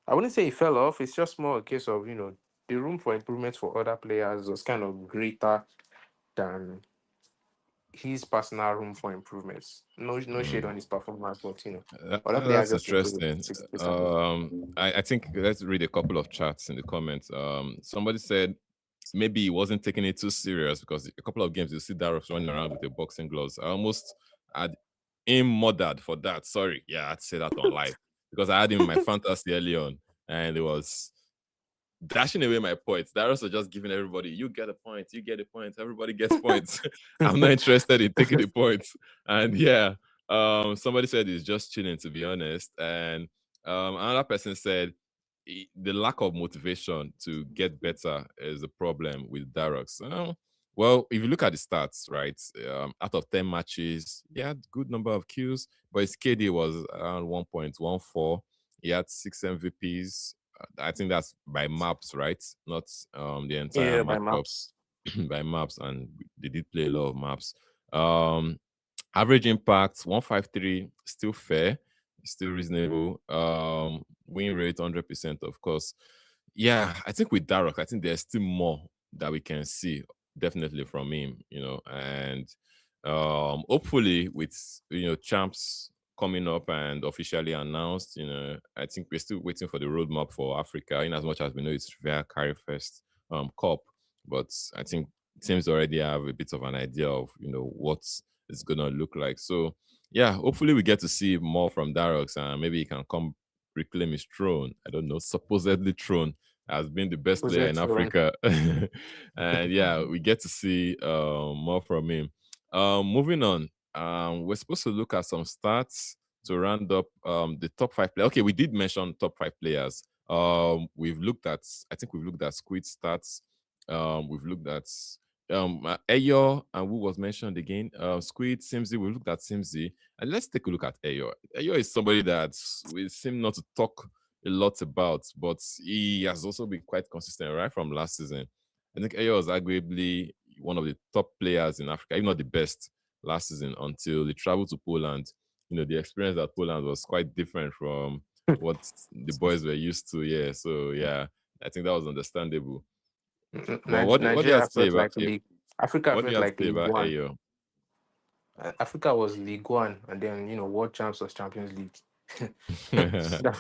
I wouldn't say he fell off. It's just more a case of the room for improvement for other players was kind of greater than his personal room for improvements. No shade mm. on his performance, but other players That's just improved interesting. significantly. I think let's read a couple of chats in the comments. Somebody said maybe he wasn't taking it too serious because a couple of games you see Darox running around with the boxing gloves. I almost had him murdered for that. Sorry, yeah, I'd say that on live because I had him in my fantasy early on, and it was dashing away my points. Darox was just giving everybody, you get a point, you get a point, everybody gets points. I'm not interested in taking the points. And yeah, somebody said he's just chilling, to be honest. And another person said the lack of motivation to get better is a problem with Darox. Well, if you look at the stats, right, out of 10 matches, he had good number of kills, but his KD was around 1.14. He had 6 MVPs. I think that's by maps, right? Not the entire Yeah, by matchup maps. by maps, and they did play a lot of maps. Um, Average impact 153, still fair, still reasonable. Win rate 100%, of course. Yeah, I think with Darox, I think there's still more that we can see definitely from him, and hopefully with champs coming up and officially announced. I think we're still waiting for the roadmap for Africa, in as much as we know it's via Carry First Cup. But I think teams already have a bit of an idea of what it's gonna look like. So yeah, hopefully we get to see more from Darox, and maybe he can come reclaim his throne. I don't know, supposedly throne has been the best player in Possession. Africa. And yeah, we get to see more from him. Moving on, we're supposed to look at some stats to round up the top 5 players. Okay, we did mention top 5 players. I think we've looked at Squid stats. We've looked at Ayo, and who was mentioned again? Squid, Simzi. We looked at Simzi, and let's take a look at Ayo. Ayo is somebody that we seem not to talk a lot about, but he has also been quite consistent right from last season. I think Ayo was arguably one of the top players in Africa, if not the best, last season until the travel to Poland. The experience at Poland was quite different from what the boys were used to. Yeah, so yeah, I think that was understandable. But what do you have Nigeria to say felt about like Africa what do felt you have to like say League about One. Ayo? Africa was League One, and then World Champs was Champions League. That-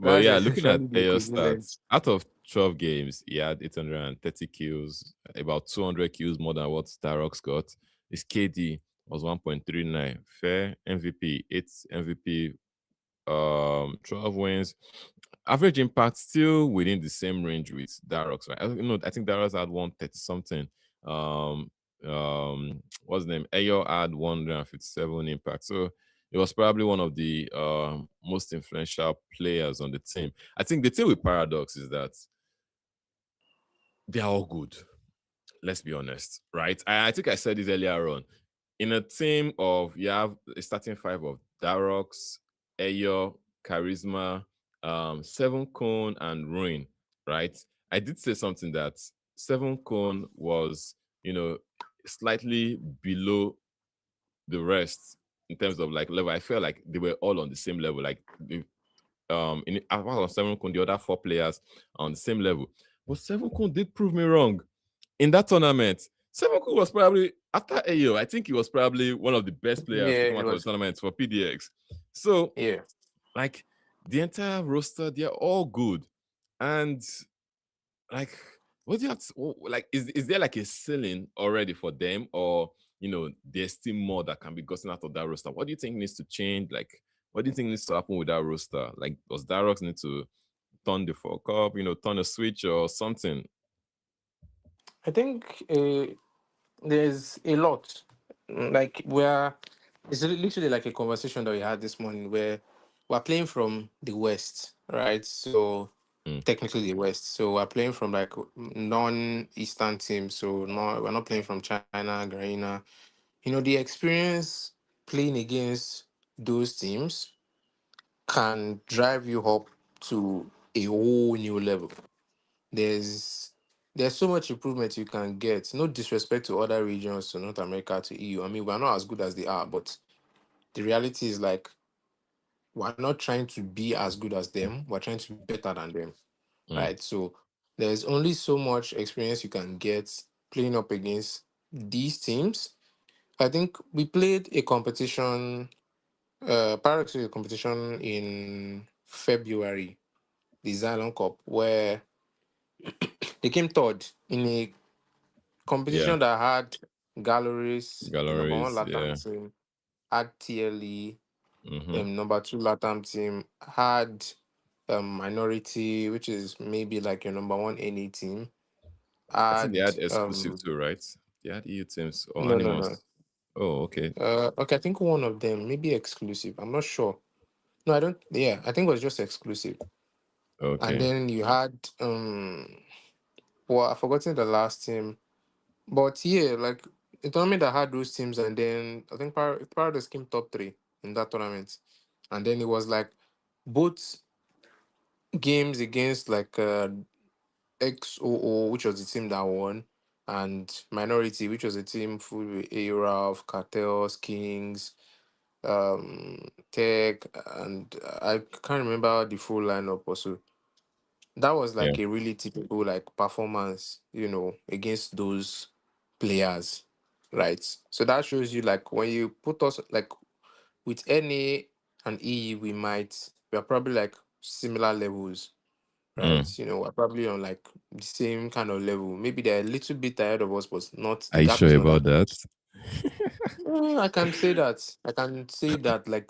But That's yeah, looking at essentially the Ayo equivalent. stats, out of 12 games, he had 830 kills, about 200 kills more than what Starox got. His KD was 1.39. Fair MVP, 8 MVP, 12 wins. Average impact still within the same range with Darox, right? I think Darox had 130 something. What's the name? Ayo had 157 impact. So it was probably one of the most influential players on the team. I think the thing with Paradox is that they're all good. Let's be honest, right? I think I said this earlier on. In a team of, you have a starting 5 of Darox, Ayo, Charisma, Seven Cone, and Ruin, right? I did say something that Seven Cone was, slightly below the rest in terms of like level. I felt like they were all on the same level. Like apart from Seven Cone, the other 4 players are on the same level. But Seven Cone did prove me wrong in that tournament. Seven Cone was probably, after Ayo, I think he was probably one of the best players to Yeah, come it out of the was. tournament for PDX. So, Yeah, like, the entire roster, they're all good. And, like, what do you have to, like, is there like a ceiling already for them? Or, there's still more that can be gotten out of that roster? What do you think needs to change? Like, what do you think needs to happen with that roster? Like, does Darox need to turn the fuck up, turn a switch or something? I think there's a lot. Like we're it's literally like a conversation that we had this morning where we're playing from the west, right? So Mm. technically the west. So we're playing from like non-eastern teams. So no, we're not playing from China, Guyana. The experience playing against those teams can drive you up to a whole new level. There's there's so much improvement you can get. No disrespect to other regions, to North America, to EU. I mean, we're not as good as they are, but the reality is like we're not trying to be as good as them. We're trying to be better than them, Mm. right? So there's only so much experience you can get playing up against these teams. I think we played a competition, prior to a competition in February, the Xylon Cup, where they came third in a Yeah. competition that had Galleries, the number one Galleries, Latam yeah. team, had TLE, Mm-hmm. number two Latam team, had Minority, which is maybe like your number one NA team, I think they had had exclusive too, right? They had EU teams or no no no. Animals. Oh, okay. Okay, I think one of them maybe exclusive. I'm not sure. No, I don't. Yeah, I think it was just exclusive. And Okay. then you had well, I've forgotten the last team. But yeah, like a tournament that had those teams, and then I think Paradise came top three in that tournament, and then it was like both games against like XOO, which was the team that won, and Minority, which was a team full with Araf, Cartels, Kings, Tech, and I can't remember the full lineup also. That was Yeah. like a really typical like performance, against those players, right? So that shows you like when you put us like with NA and EU, we're probably like similar levels, right? Mm. You know, we're probably on like the same kind of level. Maybe they're a little bit ahead of us, but not Are the you gap is sure not about that that? much. I can say that. I can say that like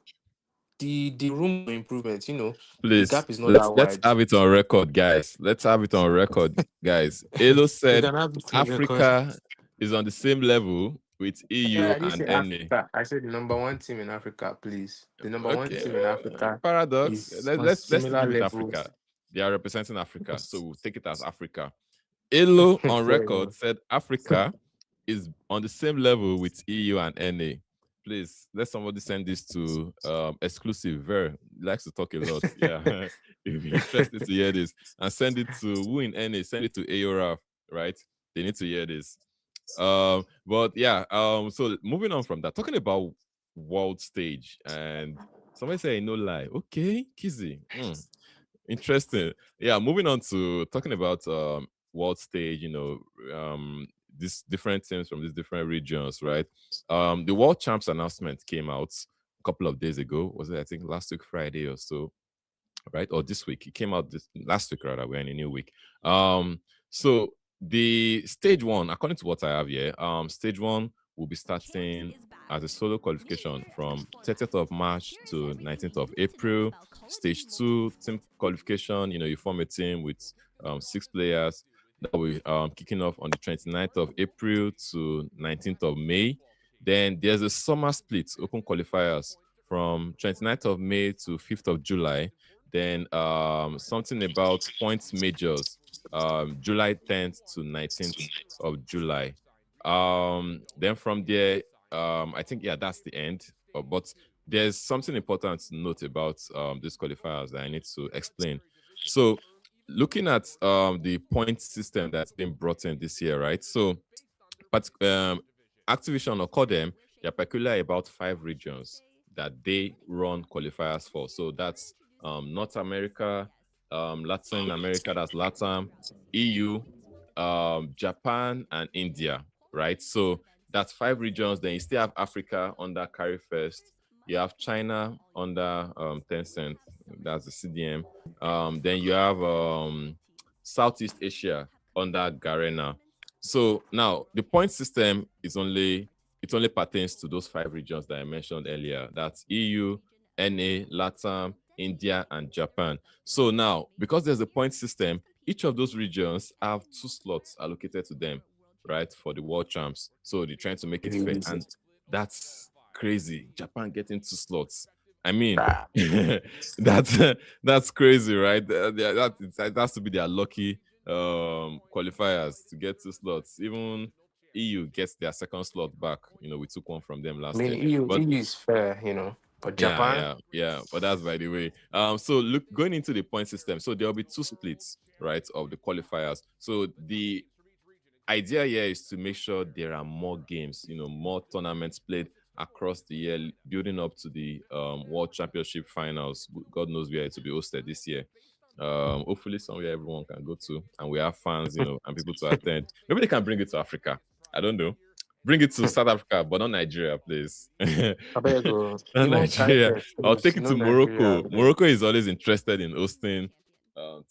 the room for improvement, you know, the Please, gap is not that let's wide. have it on record, guys. Let's have it on record, guys. Elo We said can have this on record. Africa is on the same level with EU I didn't and say NA. Africa. I said the number one team in Africa, please. The number one Okay, team in Africa paradox. is Let, on let's leave similar it with levels. Africa. They are representing Africa, so we'll take it as Africa. Elo on Fair record enough. said Africa is on the same level with EU and NA. Please let somebody send this to exclusive. Ver likes to talk a lot. Yeah, if you're interested to hear this, and send it to who in NA. Send it to AORAF. Right? They need to hear this. But yeah. So moving on from that, talking about world stage, and somebody say no lie. Okay, Kizzy. Interesting. Yeah, moving on to talking about world stage, these different teams from these different regions, right? The world champs announcement came out a couple of days ago. Was it, I think, last week, Friday or so, right? Or this week. It came out this last week, rather. We're in a new week. So the stage one, according to what I have here, stage one will be starting as a solo qualification from 30th of March to 19th of April. Stage two, team qualification, you form a team with 6 players. That will be kicking off on the 29th of April to 19th of May. Then there's a summer split, open qualifiers from 29th of May to 5th of July. Then something about points majors, July 10th to 19th of July. Then from there, I think, yeah, that's the end. But there's something important to note about these qualifiers that I need to explain. So looking at the point system that's been brought in this year, right? So but Activision or Codem, they're peculiar about 5 regions that they run qualifiers for. So that's North America, Latin America, that's LATAM, EU, Japan, and India, right? So that's 5 regions. Then you still have Africa under Carry First. You have China under Tencent, that's the CDM. Then you have Southeast Asia under Garena. So now the point system is only pertains to those 5 regions that I mentioned earlier. That's EU, NA, LATAM, India, and Japan. So now, because there's a point system, each of those regions have 2 slots allocated to them, right, for the world champs. So they're trying to make it fair, and that's crazy. Japan getting 2 slots. I mean, that's crazy, right? That has to be their lucky qualifiers to get 2 slots. Even EU gets their second slot back. We took one from them I last mean, year. EU, But EU is fair, but Japan, yeah. But that's by the way. So look, going into the point system, so there'll be 2 splits, right, of the qualifiers. So the idea here is to make sure there are more games, more tournaments played across the year, building up to the World Championship finals. God knows where it will be hosted this year. Hopefully somewhere everyone can go to, and we have fans, and people to attend. Maybe they can bring it to Africa. I don't know. Bring it to South Africa, but not Nigeria, please. I better go. Not Even Nigeria. Caribbean, I'll take it no to Nigeria. Morocco. Morocco is always interested in hosting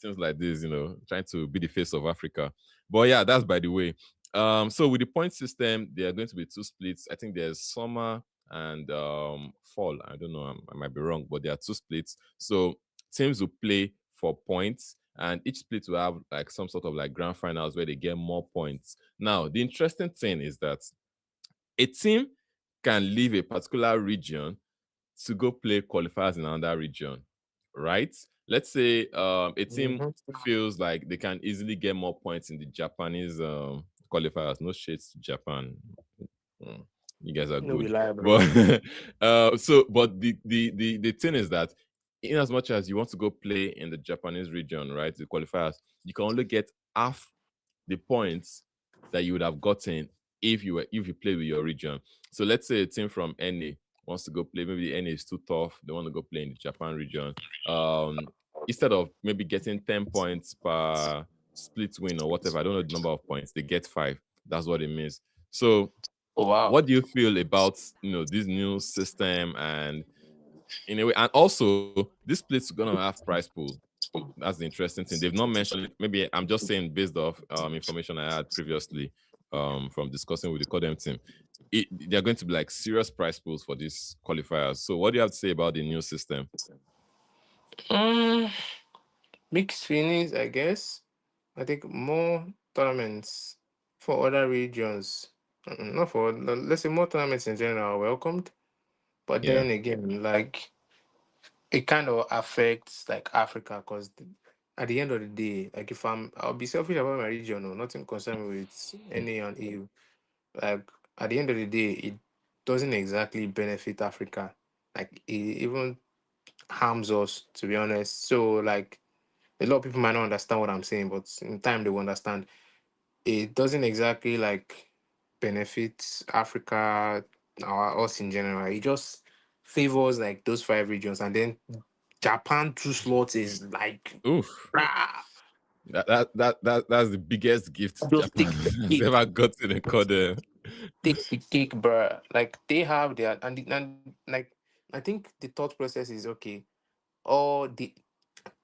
things like this, trying to be the face of Africa. But yeah, that's by the way. So with the point system, there are going to be 2 splits. I think there's summer and fall. I don't know, I might be wrong, but there are 2 splits. So teams will play for points, and each split will have like some sort of like grand finals where they get more points. Now, the interesting thing is that a team can leave a particular region to go play qualifiers in another region, right? Let's say a team feels like they can easily get more points in the Japanese qualifiers. No shades to Japan. You guys are No good. reliable. But but the thing is that in as much as you want to go play in the Japanese region, right, the qualifiers, you can only get half the points that you would have gotten if you play with your region. So let's say a team from NA wants to go play, maybe the NA is too tough, they want to go play in the Japan region. Instead of maybe getting 10 points per split win or whatever, I don't know the number of points, they get 5. That's what it means. So Oh wow. what do you feel about this new system, and in a way, and also this plate's gonna have prize pool. That's the interesting thing. They've not mentioned it. Maybe I'm just saying based off information I had previously from discussing with the Codem team. They're going to be like serious prize pools for these qualifiers. So what do you have to say about the new system? Mm, mixed feelings, I guess. I think more tournaments for other regions, not for, let's say more tournaments in general are welcomed. But Yeah, then again, like it kind of affects like Africa because at the end of the day, like if I'll be selfish about my region or nothing concerned with any on EU. Like at the end of the day, it doesn't exactly benefit Africa. Like it even harms us, to be honest. So like a lot of people might not understand what I'm saying, but in time they will understand. It doesn't exactly like benefit Africa or us in general. It just favors like those five regions, and then Japan two slots is like oof. ah, That's the biggest gift just Japan has ever gotten in Codem. take the cake, bruh. Like they have their and like I think the thought process is okay. All the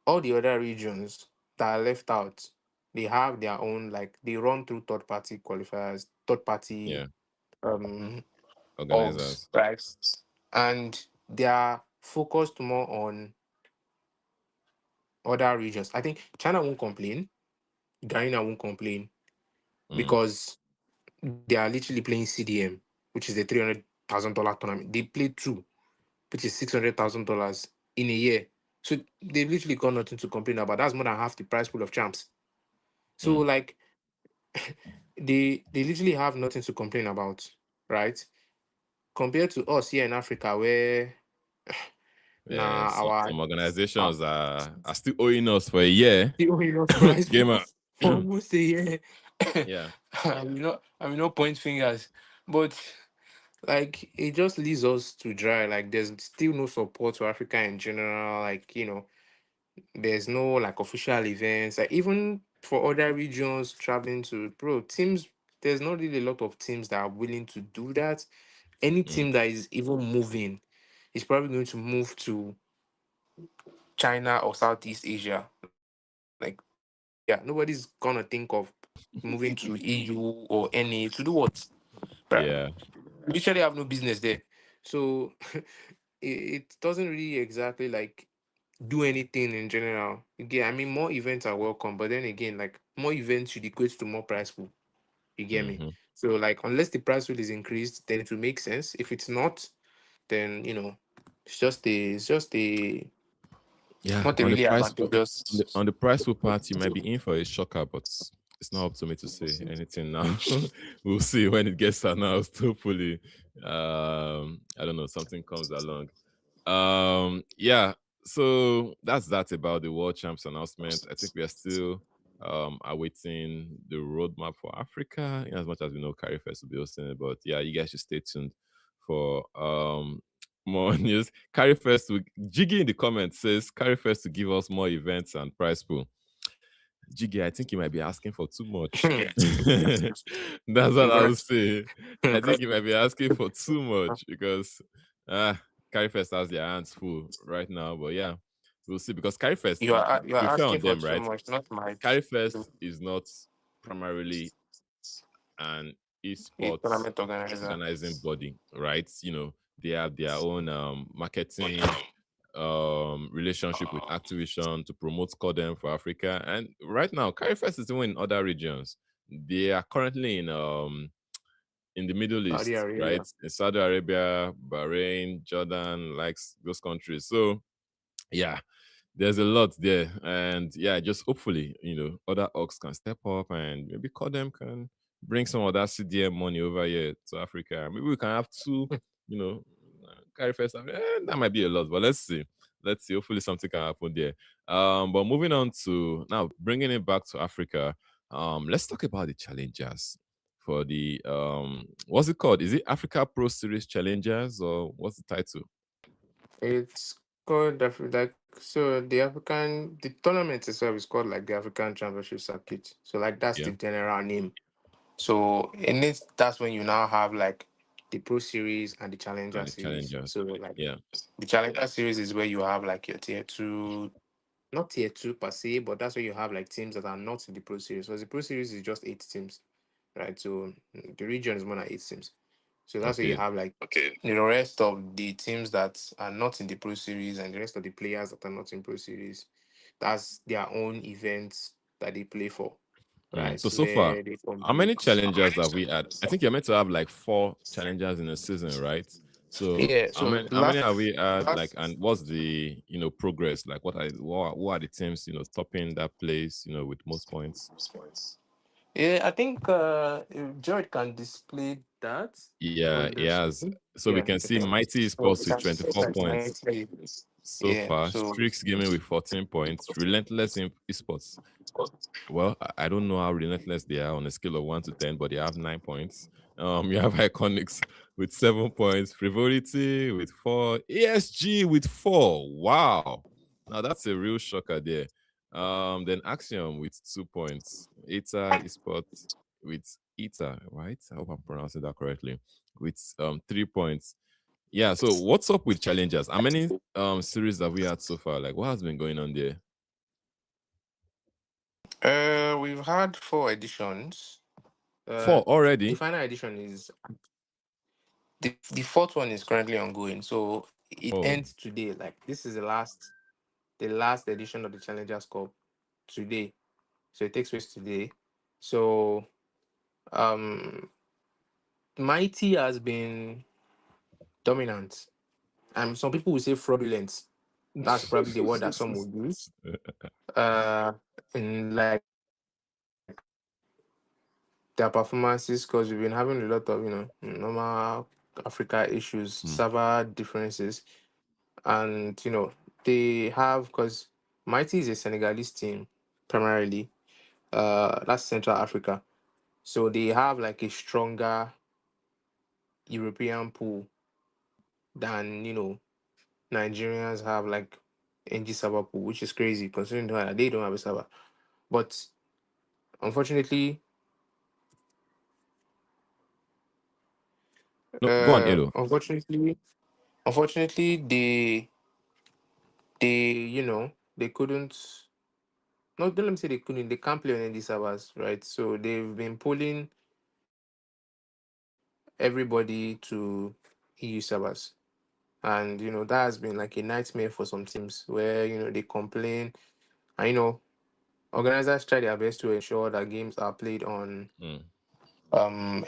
all the other regions that are left out, they have their own like they run through third party qualifiers, third party Yeah, um orgs, organizers. right? And they are focused more on other regions. I think China won't complain, Ghana won't complain Mm, because they are literally playing CDM, which is the $300,000 tournament. They play two, which is $600,000 in a year. So they've literally got nothing to complain about. That's more than half the prize pool of champs. So mm. like they literally have nothing to complain about, right? Compared to us here in Africa, where Yeah, nah some our organizations are still owing us for a year. the only enough prize pool Gamer. for almost a year. Yeah. I mean, not point fingers, but like it just leaves us to dry. Like there's still no support to Africa in general. Like there's no like official events. Like even for other regions traveling to bro teams, there's not really a lot of teams that are willing to do that. Any Mm, team that is even moving is probably going to move to China or Southeast Asia. Like yeah, nobody's gonna think of moving to EU or NA to do what? But yeah. literally have no business there. So it doesn't really exactly like do anything in general. Again, I mean more events are welcome, but then again, like more events should equate to more price pool. You get me? Hmm. So like unless the price pool is increased, then it will make sense. If it's not, then it's just a Yeah. not a On the really price advantageous. on the price pool part, you might be in for a shocker, but it's not up to me to say anything now. We'll see when it gets announced. Hopefully, I don't know, something comes along. Yeah. So that's that about the World Champs announcement. I think we are still awaiting the roadmap for Africa, in as much as we know Carry Fest will be hosting it. But yeah, you guys should stay tuned for more news. Carry Fest to Jiggy in the comments says Carry Fest to give us more events and prize pool. Jiggy, I think you might be asking for too much. That's what I would Congrats. say. I think you might be asking for too much because Carifest has their hands full right now. But yeah, we'll see because Carifest, You to be are fair asking on for them, too right? much, not much. Carifest is not primarily an A esports tournament organizer. organizing body, right? They have their own marketing relationship with Activision to promote Codem for Africa. And right now, Carifest is even in other regions. They are currently in the Middle Saudi East, right? Arabia. In Saudi Arabia, Bahrain, Jordan, likes those countries. So yeah, there's a lot there. And yeah, just hopefully, other orgs can step up and maybe Codem can bring some of that CDM money over here to Africa. Maybe we can have two, you know, carry first. That might be a lot, but let's see. Let's see. Hopefully something can happen there. But moving on to now bringing it back to Africa. Let's talk about the challengers for the what's it called? Is it Africa Pro Series Challengers or what's the title? It's called like so the tournament itself is called like the African Championship Circuit. So like that's the Yeah. general name. So in it, that's when you now have like the Pro Series and the Challenger And the Series. challengers. So like Yeah. the Challenger Series is where you have like your tier two, not tier two per se, but that's where you have like teams that are not in the Pro Series. So the Pro Series is just 8 teams, right? So the region is more than 8 teams. So that's where you Okay. have like the rest of the teams that are not in the Pro Series and the rest of the players that are not in Pro Series. That's their own events that they play for, right? So far, Where they how many compete. challengers have we had? I think you're meant to have like 4 challengers in a season, right? So Yeah. how So many have we last had? Like, last and what's the progress? Like, what are the teams topping that place? With most points. Yeah, I think if George can display that Yeah, on it the has. screen. So we Yeah, can see Mighty so Sports we with can see 24 that points nicely. so Yeah, far. so Strix Gaming with 14 points. Relentless Esports. Well, I don't know how relentless they are on a scale of 1 to 10, but they have 9 points. You have Iconics with 7 points, Frivolity with 4, ESG with 4. Wow. Now that's a real shocker there. Then Axiom with 2 points. ETA Esports with ETA, right? I hope I'm pronouncing that correctly. With 3 points. Yeah, so what's up with challengers? How many series have we had so far? Like, what has been going on there? we've had 4 editions. 4 The already? final edition is the fourth one is currently ongoing. So it Oh. ends today. Like this is the last edition of the Challengers Cup today. So it takes place today. So um Mighty has been dominant. And some people will say fraudulent. That's probably the word that some would use. Uh, in like their performances, because we've been having a lot of normal Africa issues, server differences, and they have because Mighty is a Senegalese team primarily. That's Central Africa, so they have like a stronger European pool than Nigerians have like NG server pool, which is crazy considering that they don't have a server. But unfortunately, No, go on, Edo. unfortunately, they couldn't. No, don't let me say they couldn't. They can't play on NG servers, right? So they've been pulling everybody to EU servers, and that has been like a nightmare for some teams where they complain, and organizers try their best to ensure that games are played on Mm.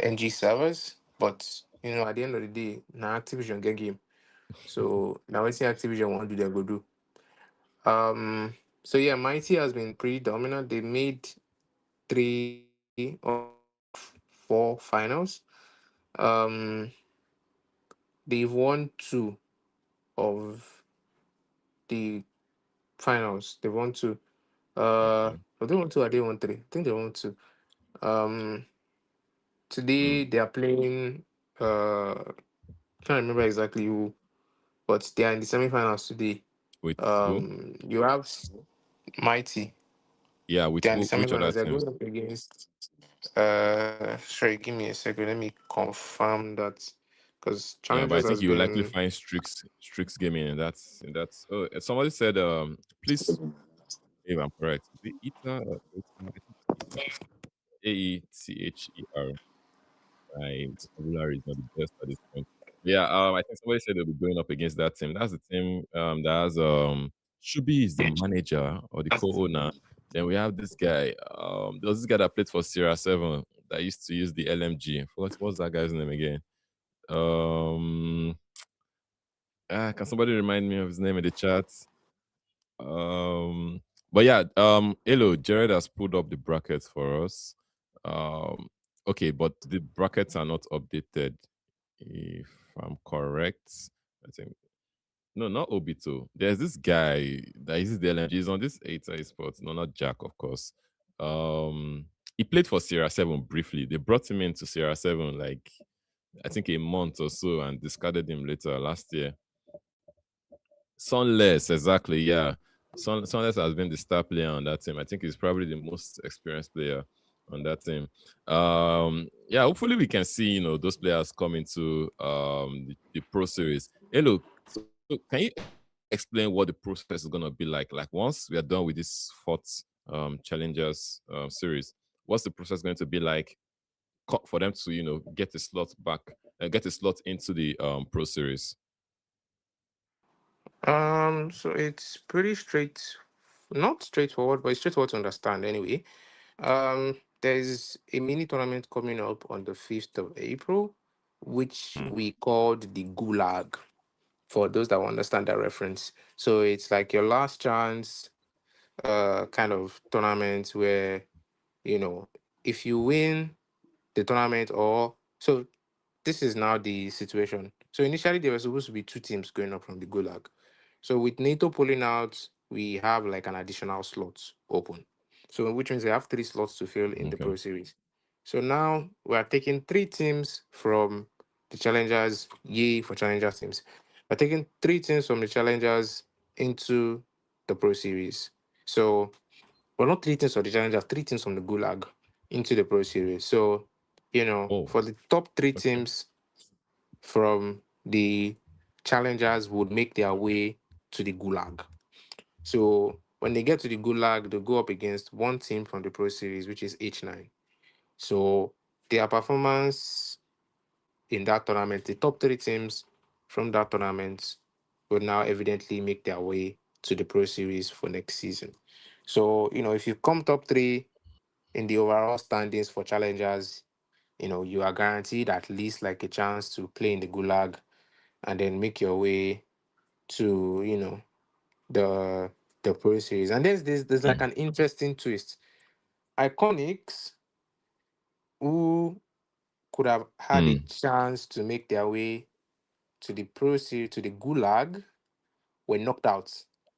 NG servers, but at the end of the day, now Activision get game. So now we see Activision want to do they go do. So yeah, Mighty has been pretty dominant. They made 3 of 4 finals. Um, they've won 2 of the finals. They won 2. Okay. They won 2 or they won 3. I think they won 2. Um, Mm. today they are playing. Can't remember exactly who, but they are in the semifinals today. With who? You have Mighty. Yeah, with They're in the who? Which other semifinals. They're teams? going up against. Sorry, give me a second. Let me confirm that because Yeah, but I Challengers think has you will likely been. find Strix Gaming, and that's. Oh, somebody said, please, if I'm correct, is it Ether or AETHER? My vocabulary is not the best at this point. Yeah, I think somebody said they'll be going up against that team. That's the team that has Shubi is the manager or the co-owner. Then we have this guy. There was this guy that played for Sierra 7 that used to use the LMG. What's that guy's name again? Um can somebody remind me of his name in the chat? But yeah, hello, Jared has pulled up the brackets for us. Um, okay, but the brackets are not updated. If I'm correct, I think no, not Obito. There's this guy that uses the LMG. He's on this 8 Sports. No, not Jack, of course. He played for Sierra 7 briefly. They brought him into Sierra 7 like I think a month or so and discarded him later last year. Sunless, exactly. Yeah. Sunless has been the star player on that team. I think he's probably the most experienced player on that team. Yeah, hopefully we can see, you know, those players come into the Pro Series. Hey, look, so can you explain what the process is gonna be like? Like once we are done with this fourth Challengers series, what's the process going to be like for them to, you know, get a slot back, get a slot into the Pro Series? So it's pretty not straightforward, but it's straightforward to understand anyway. There's a mini tournament coming up on the 5th of April, which Hmm. we called the Gulag, for those that will understand that reference. So it's like your last chance kind of tournament where, you know, if you win the tournament, or so this is now the situation. So initially there were supposed to be two teams going up from the Gulag. So with NATO pulling out, we have like an additional slot open. So which means we have three slots to fill in the Okay. Pro Series. So now we are taking three teams from the challengers, yay for challenger teams. We're taking three teams from the challengers into the Pro Series. So well, not three teams from the challengers, three teams from the Gulag into the Pro Series. So, Oh, for the top three okay. teams from the challengers would make their way to the Gulag. So when they get to the Gulag, they go up against one team from the Pro Series, which is H9. So their performance in that tournament, the top three teams from that tournament would now evidently make their way to the Pro Series for next season. So, if you come top three in the overall standings for challengers, you are guaranteed at least like a chance to play in the Gulag and then make your way to, the the Pro Series. And there's like Hmm. an interesting twist. Iconics, who could have had a Hmm. chance to make their way to the Pro Series, to the Gulag, were knocked out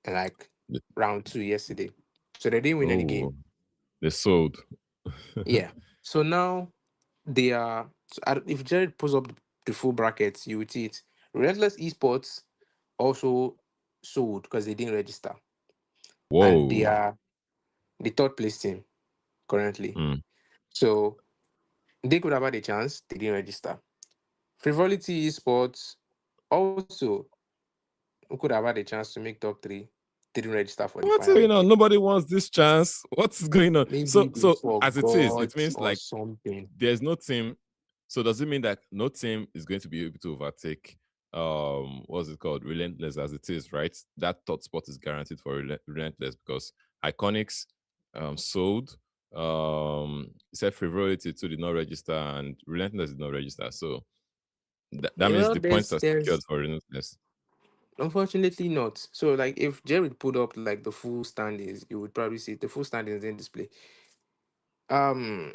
in like The- round two yesterday. So they didn't win any game. Oh, they sold. Yeah. So now they are. So if Jared pulls up the full brackets, you would see it. Relentless Esports also sold because they didn't register, and they Whoa. are the third place team currently. Hmm. So they could have had a chance. They didn't register. Frivolity Esports also, who could have had a chance to make top three, didn't register for the What's final. going on? Nobody wants this chance. What's going on? Maybe they So as it is, forgot it means or like something. there's no team. So does it mean that no team is going to be able to overtake what's it called? Relentless as it is, right? That third spot is guaranteed for Relentless because Iconics sold said Frivolity to did not register and Relentless did not register. So that means Well, the points are secured there's for Relentless. unfortunately not. So like if Jared put up like the full standings, you would probably see the full standings in display. Um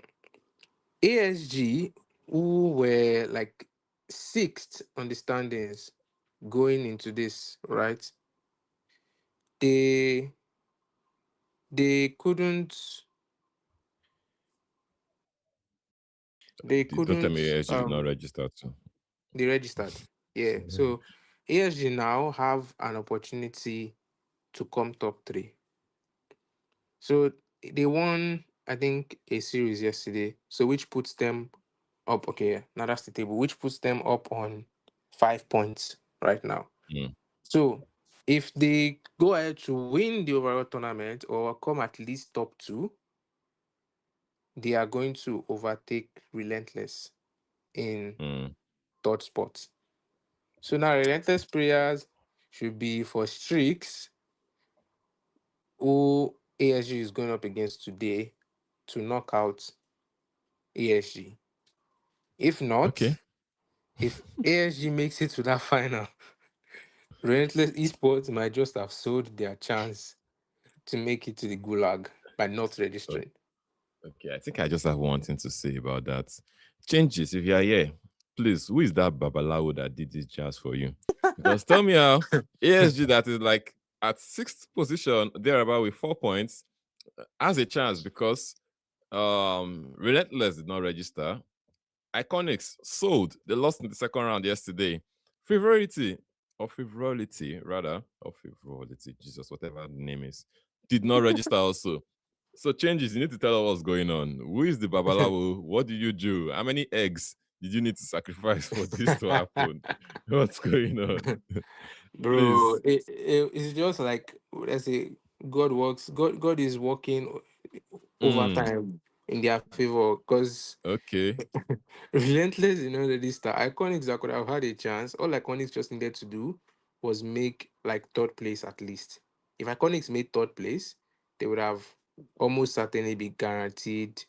ASG, who were like sixth on the standings going into this, right? They they couldn't they Don't tell couldn't me ASG did not register too. they registered. Yeah. So ASG now have an opportunity to come top three. So they won, I think, a series yesterday. So which puts them up. Okay, yeah, now that's the table, which puts them up on 5 points right now. Mm. So if they go ahead to win the overall tournament or come at least top two, they are going to overtake Relentless in Mm. third spot. So now Relentless players should be for Streaks, who ASG is going up against today, to knock out ASG. If not, Okay. if ASG makes it to that final, Relentless Esports might just have sold their chance to make it to the Gulag by not registering. Okay, I think I just have one thing to say about that. Changes, if you are here, please, who is that Babalawo that did this jazz for you? Because tell me how ASG that is like at sixth position, thereabout with 4 points, has a chance because Relentless did not register. Iconics sold. They lost in the second round yesterday. Frivolity, rather, or Frivolity, Jesus, whatever the name is, did not register also. So changes, you need to tell us what's going on. Who is the Babalawo? What did you do? How many eggs did you need to sacrifice for this to happen? What's going on? Bro, Please. it's just like, let's say, God is working Mm, overtime in their favor because okay. relentless, this star iconics that could have had a chance. All iconics just needed to do was make like third place at least. If iconics made third place, they would have almost certainly be guaranteed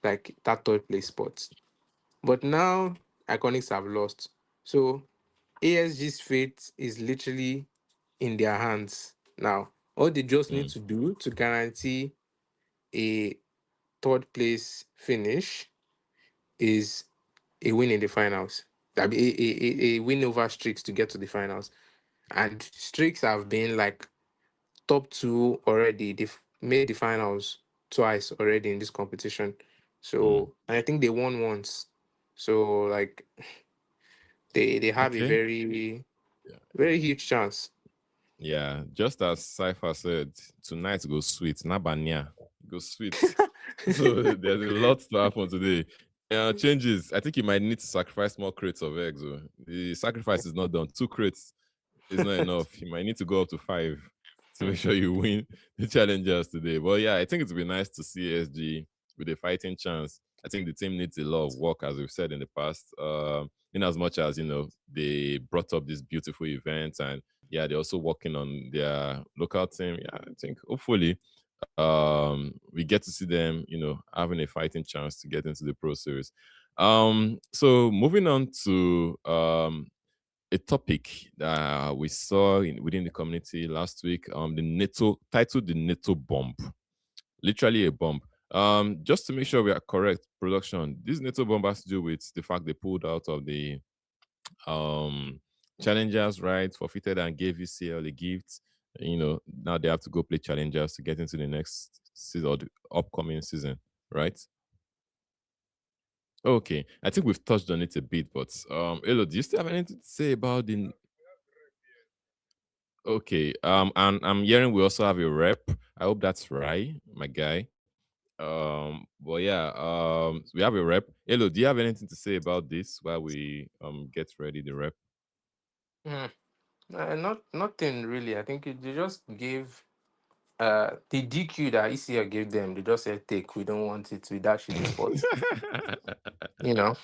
like that third place spot. But now iconics have lost. So ASG's fate is literally in their hands now. All they just need Mm, to do to guarantee a third place finish is a win in the finals. That be a win over streaks to get to the finals. And streaks have been like top two already. They've made the finals twice already in this competition. mm. So and I think they won once. So like they have a Okay. very Yeah. very huge chance. Yeah. Just as Cypher said, tonight goes sweet. Nabania goes sweet. So there's a lot to happen today. Changes. I think you might need to sacrifice more crates of eggs. Oh. The sacrifice is not done. 2 crates is not enough. You might need to go up to 5 to make sure you win the challengers today. But yeah, I think it would be nice to see SG with a fighting chance. I think the team needs a lot of work, as we've said in the past. In as much as they brought up this beautiful event, and yeah, they're also working on their local team. Yeah, I think hopefully we get to see them, having a fighting chance to get into the Pro Series. So moving on to a topic that we saw within the community last week, the NATO titled the NATO bomb, literally a bomb. Just to make sure we are correct, production. This NATO bomb has to do with the fact they pulled out of the um challengers, right? Forfeited and gave UCL a gift. Now they have to go play challengers to get into the next season or the upcoming season, right? Okay, I think we've touched on it a bit, but Elo, do you still have anything to say about the? Okay, and I'm hearing we also have a rep. I hope that's right, my guy. But yeah, we have a rep. Elo, do you have anything to say about this while we get ready the rep? Hmm. Nothing really. I think they just gave the DQ that ECL gave them. They just said, "Take, we don't want it. We dash the spot." You know,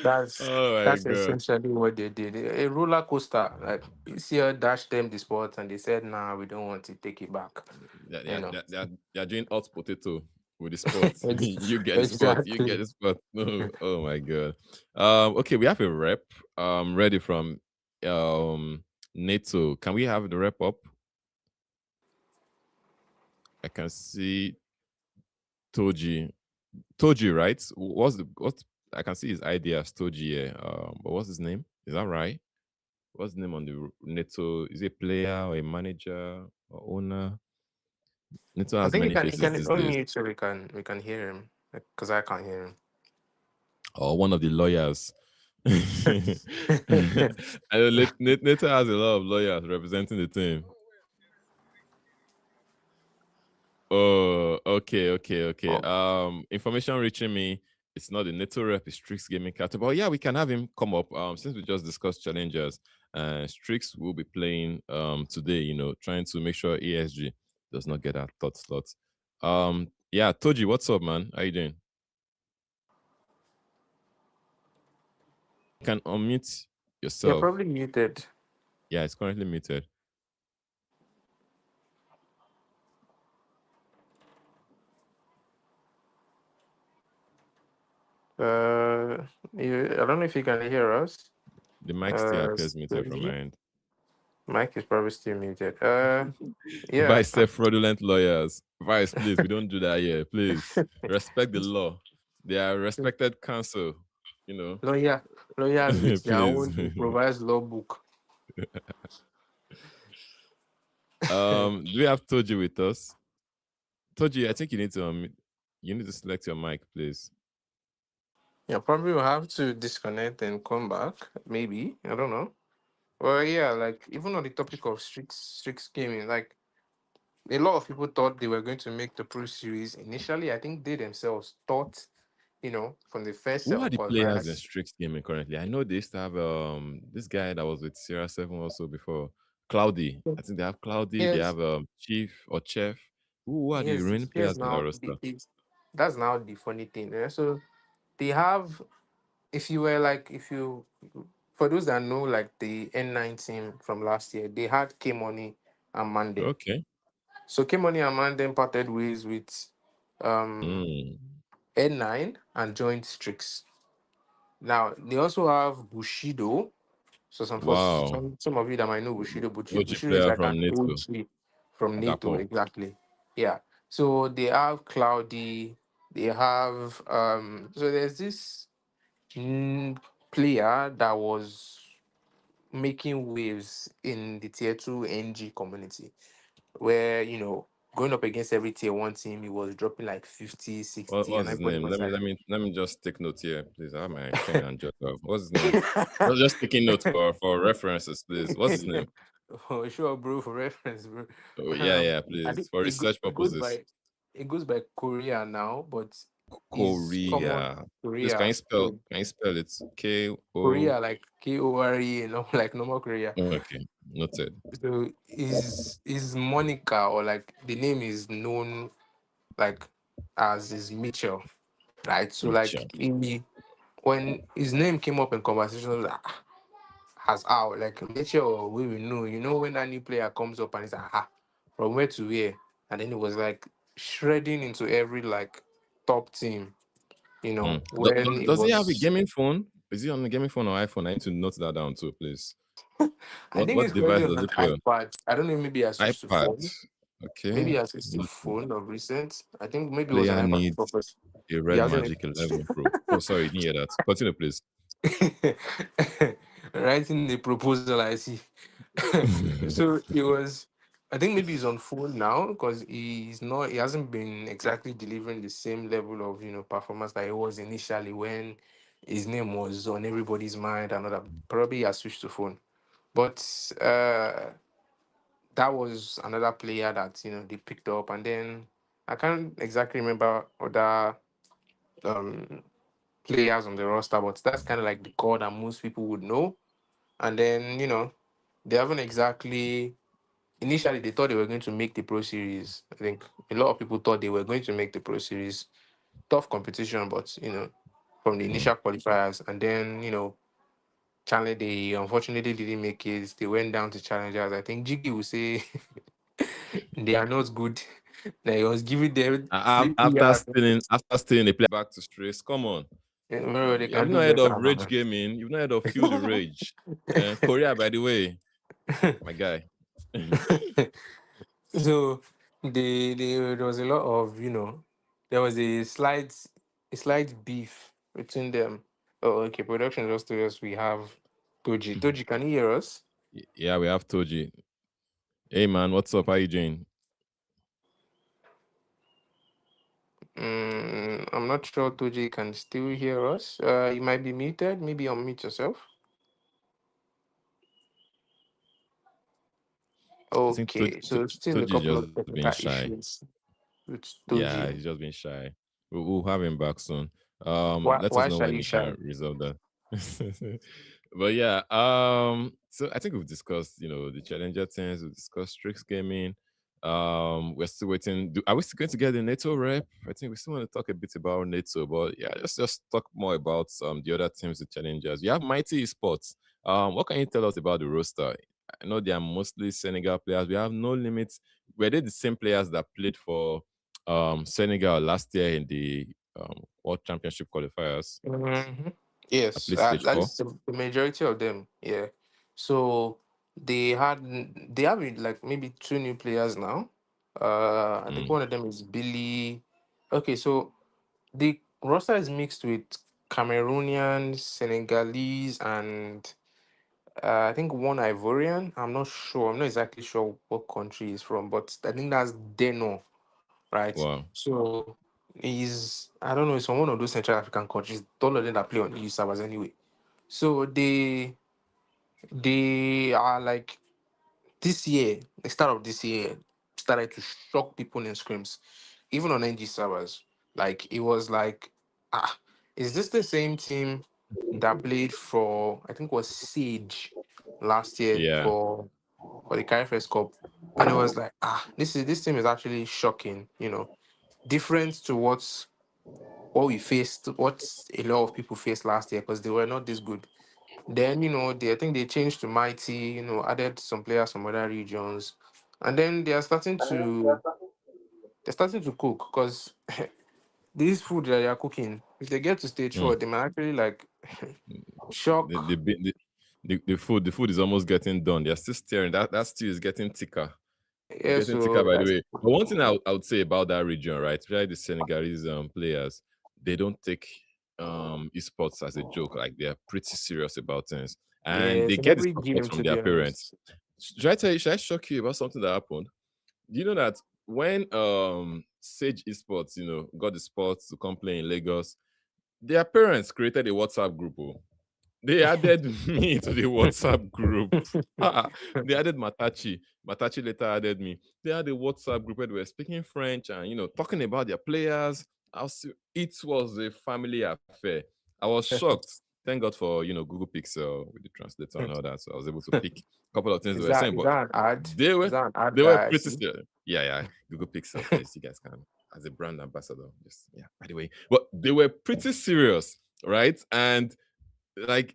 that's Oh my that's god. essentially what they did. A roller coaster. Like ECL dashed them the spot, and they said, "Nah, we don't want it. Take it back." They're, You they're, know, they're, they're they're doing hot potato with the spot. You get the spot. You get exactly. the spot. No, oh my god. Okay, we have a rep ready from NATO. Can we have the rep up? I can see Toji. Toji, right? What I can see his ID as Toji here. But what's his name? Is that right? What's the name on the NATO? Is it a player or a manager or owner? NATO I has think many he faces can these days. unmute so we can hear him because I can't hear Or one of the lawyers. I him. know Neto has a lot of lawyers representing the team. Oh, okay. Oh, Information reaching me. It's not the Neto rep, it's Strix Gaming Captain. But yeah, we can have him come up. Since we just discussed challengers, Strix will be playing today, trying to make sure ASG does not get that third slot. Yeah, Toji, what's up, man? How you doing? You can unmute you're yourself. probably muted. Yeah, it's currently muted. I don't know if you can hear us. The mic still appears muted from my Steady. end. Mike is probably still muted. Yeah. Vice said fraudulent lawyers. Vice, please, we don't do that here. Please respect the law. They are respected counsel. Lawyer, lawyers with their Please. own improvised law book. Do we have Toji with us? Toji, I think you need to select your mic, please. Yeah, probably will have to disconnect and come back. Maybe. I don't know. Well, yeah, like even on the topic of strict gaming, like a lot of people thought they were going to make the Pro Series initially. I think they themselves thought, from the first set Who are of the players in qualifiers. Strix gaming currently? I know they used to have this guy that was with Sierra 7 also before. Cloudy. I think they have Cloudy, they Here's have Chief or Chef. Who are the remaining here's players in that now roster? that's now the funny thing. So they have, if you for those that know, like the N9 team from last year, they had K Money and Mande. Okay. So K Money and Mande parted ways with um Mm. N9 and joined Strix. Now they also have Bushido. So Wow. some of you that might know Bushido, OG Bushido is player like from an NATO. OG from NATO, Dapo. exactly. Yeah. So they have Cloudy, they have so there's this mm, player that was making waves in the tier 2 NG community where, going up against every tier 1 team, he was dropping like 50, What, 60, and what's his everybody name? was like, Let me just take note here, please. I have my pen and jotter. What's his name? Just taking notes for references, please. What's his yeah. name? Oh, sure, bro, for reference, bro. Oh, yeah, Um, yeah, I please. think For research purposes. it goes by Korea now, but is common Korea. Please, Korea. So can you spell it? K O. Korea, like Kore, like normal Korea. Okay, noted. So is Monica, or like the name is known like as is Mitchell, right? So like Mitchell. when his name came up in conversation, I was like, as how like Mitchell, we will know, when that new player comes up and it's like, from where to where, and then it was like shredding into every like top team, Mm. when it Does he have a was. gaming phone? Is he on a gaming phone or iPhone? I need to note that down too, please. I think What it's device currently on does an he play on? iPad. I don't know, maybe I switched to iPad. phone. Maybe Okay. I switched to Noted. phone of recent. I think maybe it was an Player iPad before, needs but a he Red hasn't. Magic 11 Pro. Oh, sorry, you didn't hear that. Continue, please. Writing the proposal, I see. So it was. I think maybe he's on phone now because he's not. He hasn't been exactly delivering the same level of performance that he was initially when his name was on everybody's mind and all that. Probably he has switched to phone, but that was another player that they picked up, and then I can't exactly remember other um players on the roster, but that's kind of like the core that most people would know. And then, they haven't exactly. Initially, they thought they were going to make the Pro Series. I think a lot of people thought they were going to make the Pro Series. Tough competition, but, from the initial qualifiers. And then, Challenge, they unfortunately didn't make it. They went down to challengers. I think Jiggy will say they are not good. That he was giving them free PR. After stealing the player back to Strays, come on. Remember, they Have can you do not heard of better, Rage man. Gaming? You've not heard of Feel the Rage. Korea, by the way, my guy. So there was a lot of there was a slight beef between them. Oh, okay. Production just told us we have Toji. Toji, can you hear us? Yeah, we have Toji. Hey man, what's up? How you doing? I'm not sure Toji can still hear us. You might be muted. Maybe unmute yourself. I think Okay, so still a Toji couple of just being technical shy. issues with Yeah, Toji. he's just being shy. We'll have him back soon. Let us Why know shall when you he can shine? resolve that. But yeah, so I think we've discussed, the challenger things, we've discussed Strix gaming. We're still waiting. Are we still going to get the NATO rep? I think we still want to talk a bit about NATO, but yeah, let's just talk more about the other teams, the challengers. You have Mighty Esports. What can you tell us about the roster? I know they are mostly Senegal players. We have No Limits. Were they the same players that played for Senegal last year in the World Championship qualifiers? Mhm. I Yes, played stage that four. is the majority of them. Yeah. So they have like maybe two new players now. I think Mm. one of them is Billy. Okay, so the roster is mixed with Cameroonians, Senegalese, and I think one Ivorian. I'm not sure. I'm not exactly sure what country he's from, but I think that's Deno, right? Wow. So I don't know, it's from one of those Central African countries. All of them that play on EU servers anyway. So they are like this year, the start of this year. started to shock people in scrims, even on NG servers. Like it was like, is this the same team that played for I think it was Sage last year Yeah. for the Carifest Cup? And it was like, this team is actually shocking, different to what we faced, what a lot of people faced last year because they were not this good. Then, I think they changed to Mighty, added some players from other regions. And then they're starting to cook because this food that they're cooking, if they get to stage 4, they might actually like shock. The food is almost getting done. They're still stirring. That stew is getting thicker. Yeah, Getting thicker, so by the way. But one thing I would say about that region, right? Especially the Senegalese players, they don't take esports as a joke. Like they're pretty serious about things, yeah, and they it's in get the every support game from to be their parents. honest. Should I shock you about something that happened? Do you know that when Sage Esports, got the sports to come play in Lagos, their parents created a WhatsApp group. They added me to the WhatsApp group. They added Matachi. Matachi later added me. They had a WhatsApp group where they were speaking French and talking about their players. It was a family affair. I was shocked. Thank God for Google Pixel with the translator and all that. So I was able to pick a couple of things Is they were that saying. is But that an ad? they Is were that an ad they were that I pretty see? yeah, Google Pixel, please, you guys can as a brand ambassador. Just by the way. But they were pretty serious, right? And like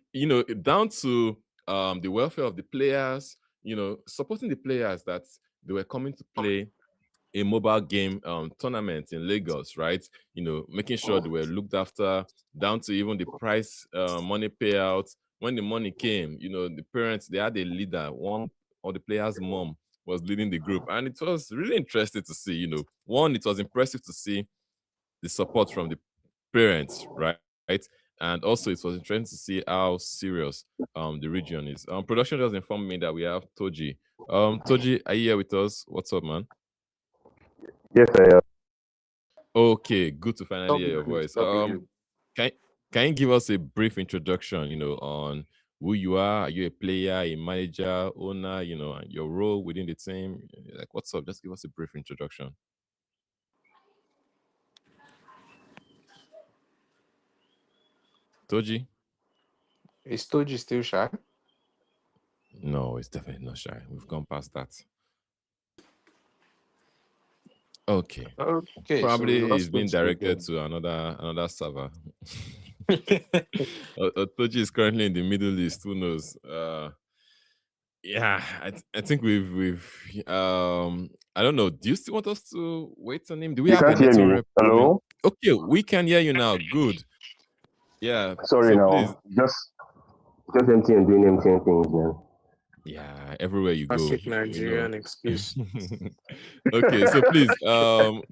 down to the welfare of the players, supporting the players that they were coming to play a mobile game tournament in Lagos, right? Making sure they were looked after, down to even the prize money payouts. When the money came, the parents, they had a leader. One of the players' mom was leading the group, and it was really interesting to see. One, it was impressive to see the support from the parents, right? And also it was interesting to see how serious the region is. Production just informed me that we have Toji. Toji, are you here with us? What's up, man? Yes, I am. Okay, good to finally hear your That'll be voice. good. Can you give us a brief introduction, on who you are? Are you a player, a manager, owner, and your role within the team? Like, what's up? Just give us a brief introduction. Toji? Is Toji still shy? No, it's definitely not shy. We've gone past that. Okay. Okay, so we Probably lost is being Toji directed again. to another server. Toji is currently in the Middle East. Who knows? Yeah, I think we've I don't know. Do you still want us to wait on him? Do we You have a can't hear me. network problem? Hello? Okay, we can hear you now. Good. Yeah. Sorry So please. now. Just MTN doing MTN things, man. Yeah, everywhere you go. Classic Nigerian excuse. Okay, so please,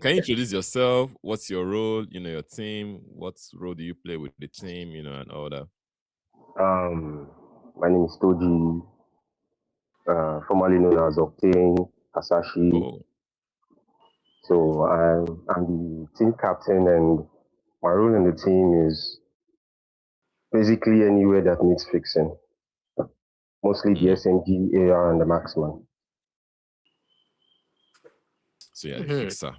can you introduce yourself? What's your role? Your team. What role do you play with the team? And all that. My name is Toji, formerly known as Octane Asashi. Oh, So I'm the team captain, and my role in the team is basically anywhere that needs fixing. Mostly the SMG, AR, and the Marksman. so yeah, the fixer.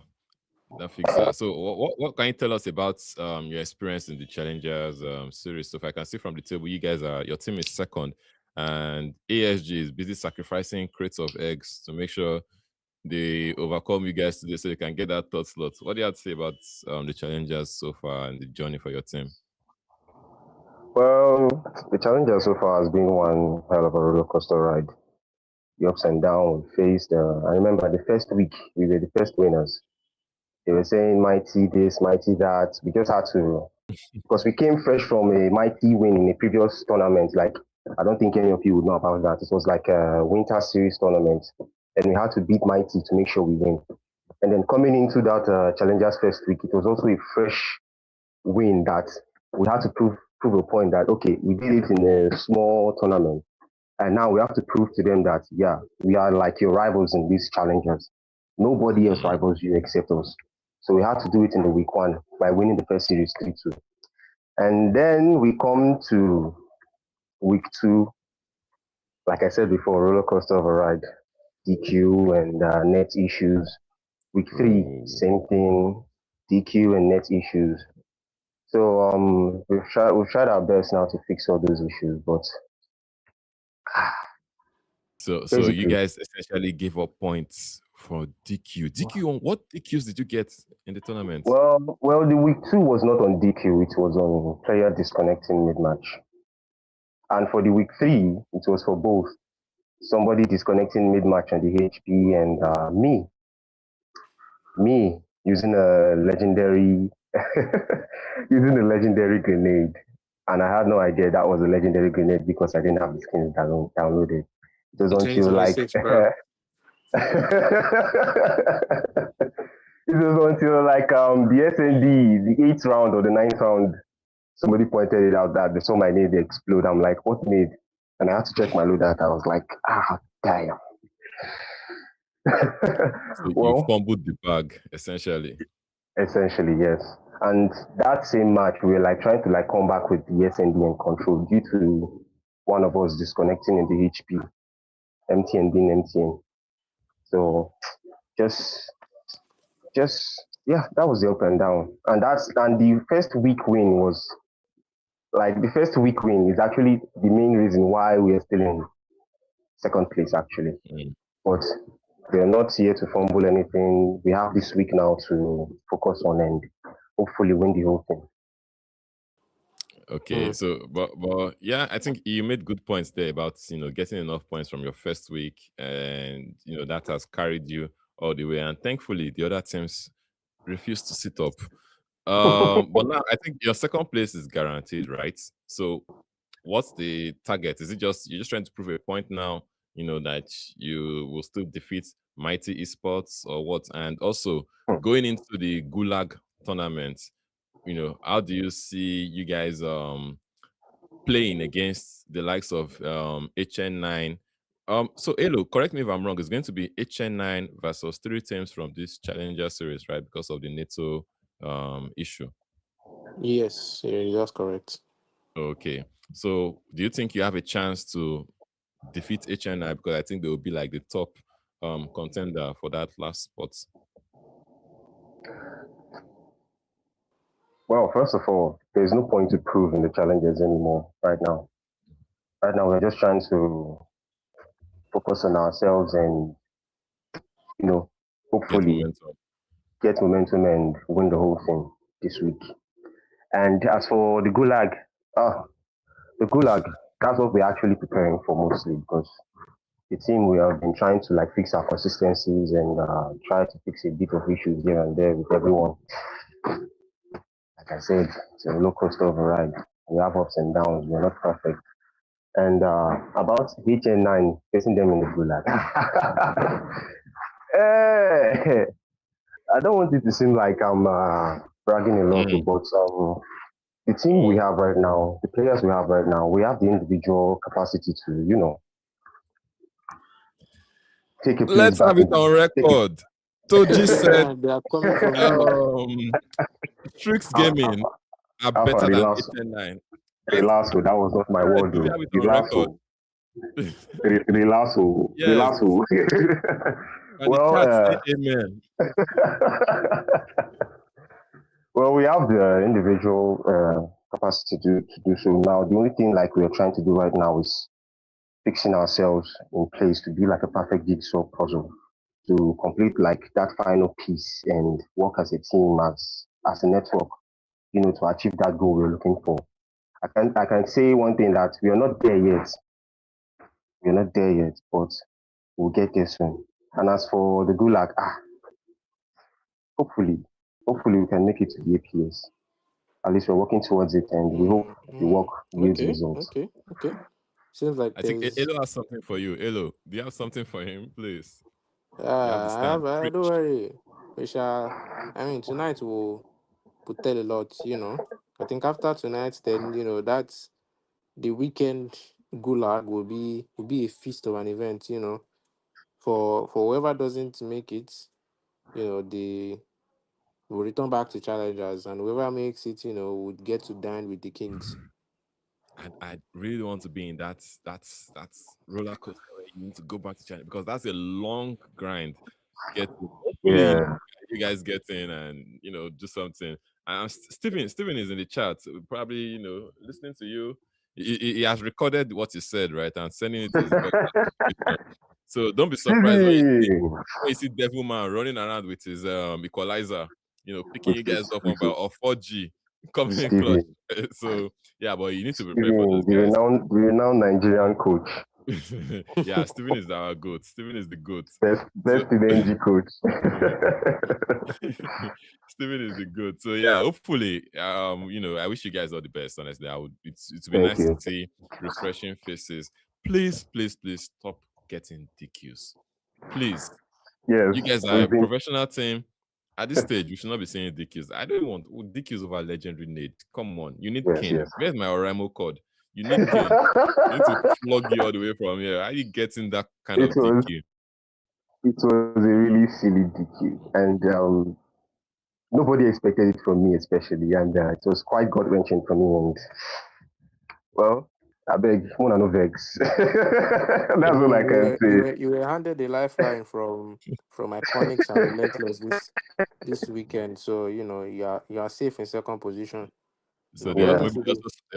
That fixer. So what can you tell us about your experience in the Challengers series? So if I can see from the table, your team is second, and ASG is busy sacrificing crates of eggs to make sure they overcome you guys today so you can get that third slot. What do you have to say about the Challengers so far and the journey for your team? Well, the Challenger so far has been one hell of a roller coaster ride. The ups and downs we faced. I remember the first week we were the first winners. They were saying mighty this, mighty that. We just had to, because we came fresh from a mighty win in a previous tournament. Like, I don't think any of you would know about that. It was like a winter series tournament, and we had to beat mighty to make sure we win. And then coming into that Challengers first week, it was also a fresh win that we had to prove a point that, okay, we did it in a small tournament. And now we have to prove to them that, yeah, we are like your rivals in these Challengers. Nobody else rivals you except us. So we had to do it in the week one by winning the first series 3-2. And then we come to week two. Like I said before, roller coaster of a ride. DQ and net issues. Week 3, same thing, DQ and net issues. So we've tried our best now to fix all those issues, but so you basically, guys essentially gave up points for DQ. DQ on what DQs did you get in the tournament? well, the week 2 was not on DQ; it was on player disconnecting mid-match. And for the week 3, it was for both somebody disconnecting mid-match on the HP and me using a legendary grenade. And I had no idea that was a legendary grenade because I didn't have the skins downloaded. It was until like it was until like the SND, the 8th round or the 9th round, somebody pointed it out that they saw my nade explode. I'm like, what nade? And I had to check my loadout. I was like, damn. So you fumbled the bag, essentially. Essentially, yes. And that same match, we were like trying to like come back with the SND and control due to one of us disconnecting in the HP, MTN being MTN. So just yeah, that was the up and down. And the first week win was like the first week win is actually the main reason why we are still in second place actually. But we are not here to fumble anything. We have this week now to focus on and hopefully win the whole thing. Okay, so but yeah, I think you made good points there about getting enough points from your first week, and that has carried you all the way. And thankfully, the other teams refused to sit up. But now I think your second place is guaranteed, right? So, what's the target? Is it you're just trying to prove a point now? That you will still defeat Mighty Esports or what? And also going into the Gulag tournament, how do you see you guys playing against the likes of HN9? So Elo, correct me if I'm wrong, it's going to be HN9 versus 3 teams from this Challenger series, right? Because of the NATO issue. Yes, that's correct. Okay. So do you think you have a chance to defeat HNI? Because I think they will be like the top contender for that last spot. Well, first of all, there's no point to prove in the challenges anymore right now. Right now, we're just trying to focus on ourselves and, hopefully get momentum and win the whole thing this week. And as for the Gulag, that's what we're actually preparing for mostly because the team, we have been trying to like fix our consistencies and try to fix a bit of issues here and there with everyone. Like I said, it's a roller coaster of a ride. We have ups and downs. We're not perfect. And about HN9 facing them in the Gulag. I don't want it to seem like I'm bragging a lot, but the team we have right now, the players we have right now, we have the individual capacity to, take a place. Let's have it on record. Toji said they are coming from Tricks Gaming are better than HN9. Relasso, that was not my word. Relasso. Relasso. Well, amen. Well, we have the individual capacity to do so. Now, the only thing like we are trying to do right now is fixing ourselves in place to be like a perfect jigsaw puzzle to complete like that final piece and work as a team, as a network, to achieve that goal we're looking for. I can say one thing that we are not there yet. We're not there yet, but we'll get there soon. And as for the Gulag, hopefully we can make it to the APS. At least we're working towards it, and we hope the work yields results. Okay. Seems like I think Elo has something for you. Elo, do you have something for him, please? Don't worry. We shall. I mean, tonight we'll tell a lot. I think after tonight, then that's the weekend Gulag will be a feast of an event. For whoever doesn't make it, they will return back to challengers, and whoever makes it, would get to dine with the kings. I really want to be in that roller coaster where you need to go back to China because that's a long grind. Hopefully, Yeah. you guys get in and do something. And Stephen is in the chat, probably listening to you. He has recorded what he said, right, and sending it to his boss. So don't be surprised when you see Devilman running around with his equalizer, picking you guys up on about 4G coming in clutch. So yeah, but you need to prepare for those guys. The renowned Nigerian coach. Yeah, Stephen is our goat. Stephen is the goat. Best NG coach. Stephen is the goat. So yeah, hopefully, I wish you guys all the best. Honestly, it would be nice to see refreshing faces. Please stop getting DQs. Please. Yes. You guys are a professional team. At this stage, we should not be saying DQs. I don't want DQs over legendary Nate. Come on. You need Kane. Yes. Where's my Oramo code? You need Kane. You need to flog you all the way from here. Are you getting that kind of DQ? It was a really silly DQ. And nobody expected it from me, especially. And it was quite gut-wrenching for me. And, well, I beg, no vex. That's all I can say. You were handed a lifeline from Iconics and Relentless this weekend, so you are safe in second position. So they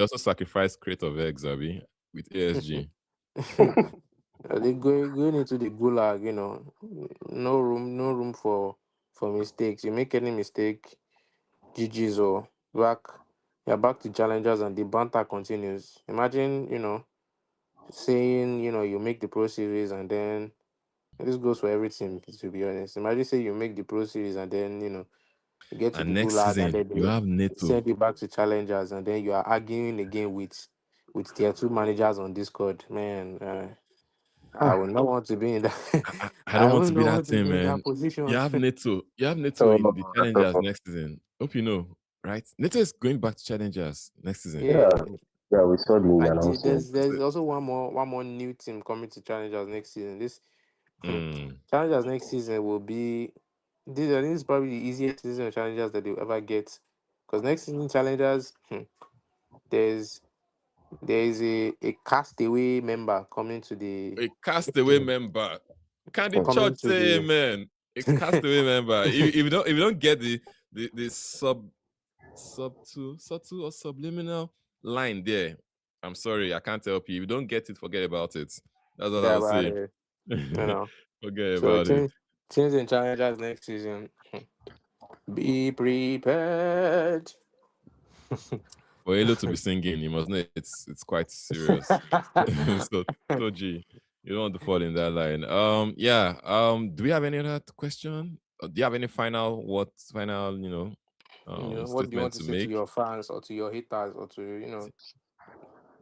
also sacrificed crate of eggs, Abby, with ASG. They going into the gulag, no room for mistakes. You make any mistake, GG's or you're back to challengers and the banter continues. Imagine, saying, you make the Pro Series and then this goes for everything, to be honest. Imagine say you make the Pro Series and then, you get to the next gulag season, and then you have Neto. Send you back to challengers and then you are arguing again with tier 2 managers on Discord. Man, I would not want to be in that. I don't want to be that team, man. That position. You have Neto in the challengers next season. Hope you know, right? Neto is going back to challengers next season. Yeah, we saw the announcement. There's also one more new team coming to challengers next season. This challengers next season will be. I think this is probably the easiest season of challengers that they'll ever get, because next season challengers, there's a castaway member coming to the. A castaway member. Can the church say amen? A castaway member. If you don't get the subtle or subliminal line there, I'm sorry, I can't help you. If you don't get it, forget about it. That's what I'll say. Forget about it. Teams in challengers next season, be prepared. For Elo to be singing, you must know it's quite serious. so G, you don't want to fall in that line. Do we have any other question? Do you have any final what do you want to say to your fans or to your haters or to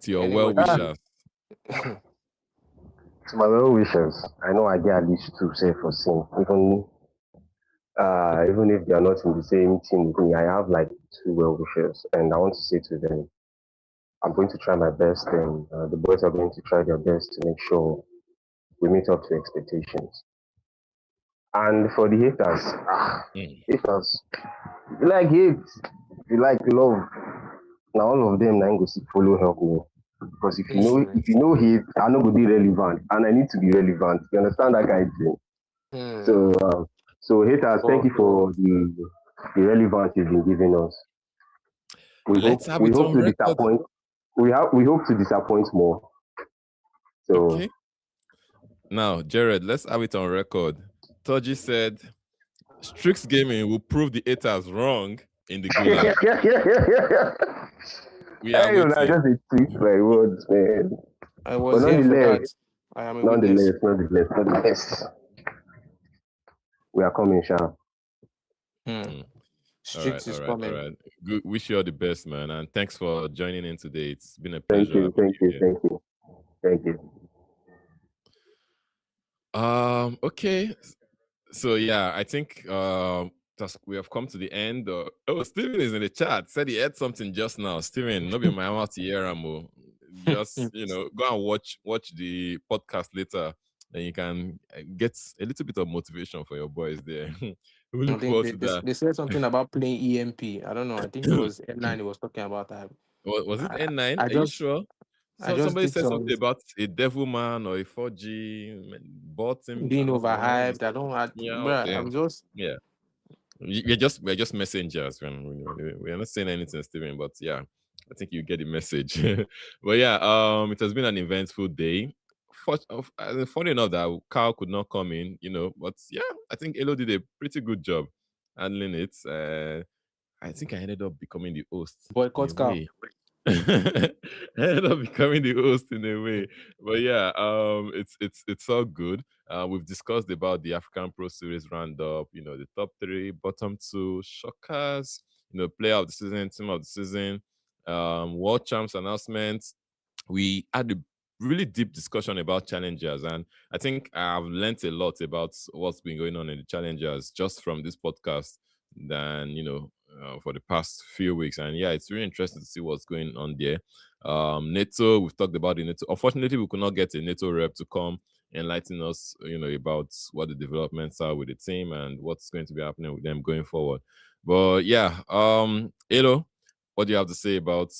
to your well-wishers? To my well-wishers, I know I get at least 2 say for sin. Even if they are not in the same team with me, I have like 2 well-wishers, and I want to say to them, I'm going to try my best, and the boys are going to try their best to make sure we meet up to expectations. And for the haters, haters, if you like hate, if you like love, now all of them now go see follow help me. Because if you know hate, I'm not going to be relevant, and I need to be relevant. You understand that kind of thing? So haters, thank you for the relevance you've been giving us. We hope to disappoint. We hope to disappoint more. So okay. Now, Jared, let's have it on record. Toji said Strix Gaming will prove the haters wrong in the gulag. I just a tweet my words, man. I was here for that. I am a nonetheless. We are coming, Sha. Strix is coming. All right. Good. Wish you all the best, man, and thanks for joining in today. It's been a pleasure. Thank you. Okay. So yeah, I think we have come to the end. Steven is in the chat. Said he had something just now. Steven, not be my mouth here, just go and watch the podcast later, and you can get a little bit of motivation for your boys there. We look forward to that. They said something about playing EMP. I don't know. I think it was N9 he was talking about that. Was it N9? Are you sure? I So just somebody did said some something about a devil man or a 4G bought him. being And all overhyped. this. I don't have, Yeah, bruh, yeah, I'm just yeah. We're just messengers, man. We're not saying anything, Steven, but yeah, I think you get the message. But yeah, it has been an eventful day. Funny enough that Carl could not come in, but yeah, I think Elo did a pretty good job handling it. I think I ended up becoming the host in a boycott Cal. way. I ended up becoming the host in a way. But yeah, it's all good. We've discussed about the African Pro Series roundup, the top three, bottom two, shockers, player of the season, team of the season, world champs announcements. We had a really deep discussion about challengers, and I think I've learned a lot about what's been going on in the challengers just from this podcast than for the past few weeks. And yeah, it's really interesting to see what's going on there. NATO, we've talked about the NATO. Unfortunately, we could not get a NATO rep to come enlighten us, about what the developments are with the team and what's going to be happening with them going forward. But yeah, Elo, what do you have to say about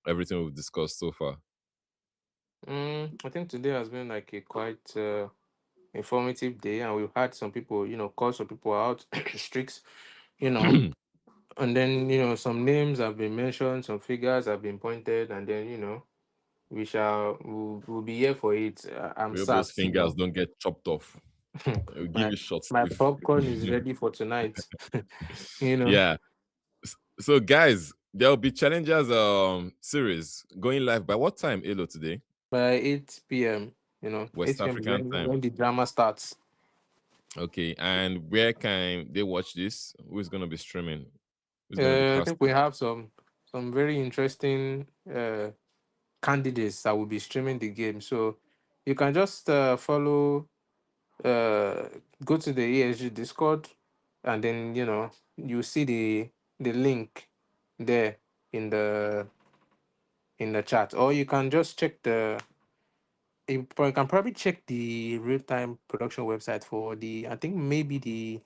everything we've discussed so far? I think today has been like a quite informative day, and we've had some people, call some people out, streaks, you know, and then some names have been mentioned, some figures have been pointed, and then we'll be here for it. I'm We hope those sat, fingers don't get chopped off. We'll give my you short my sleeve. popcorn is ready for tonight. you know, Yeah. So guys, there'll be challengers series going live by what time, Elo, today? by 8 p.m. West 8 p.m. is African time. when the drama starts. Okay. And where can they watch this? Who's gonna be streaming? Who's gonna be I think we casting? have some very interesting candidates that will be streaming the game. So you can just follow, uh, go to the ESG Discord, and then you see the link there in the chat, or you can just check you can probably check the real time production website for the. I think maybe the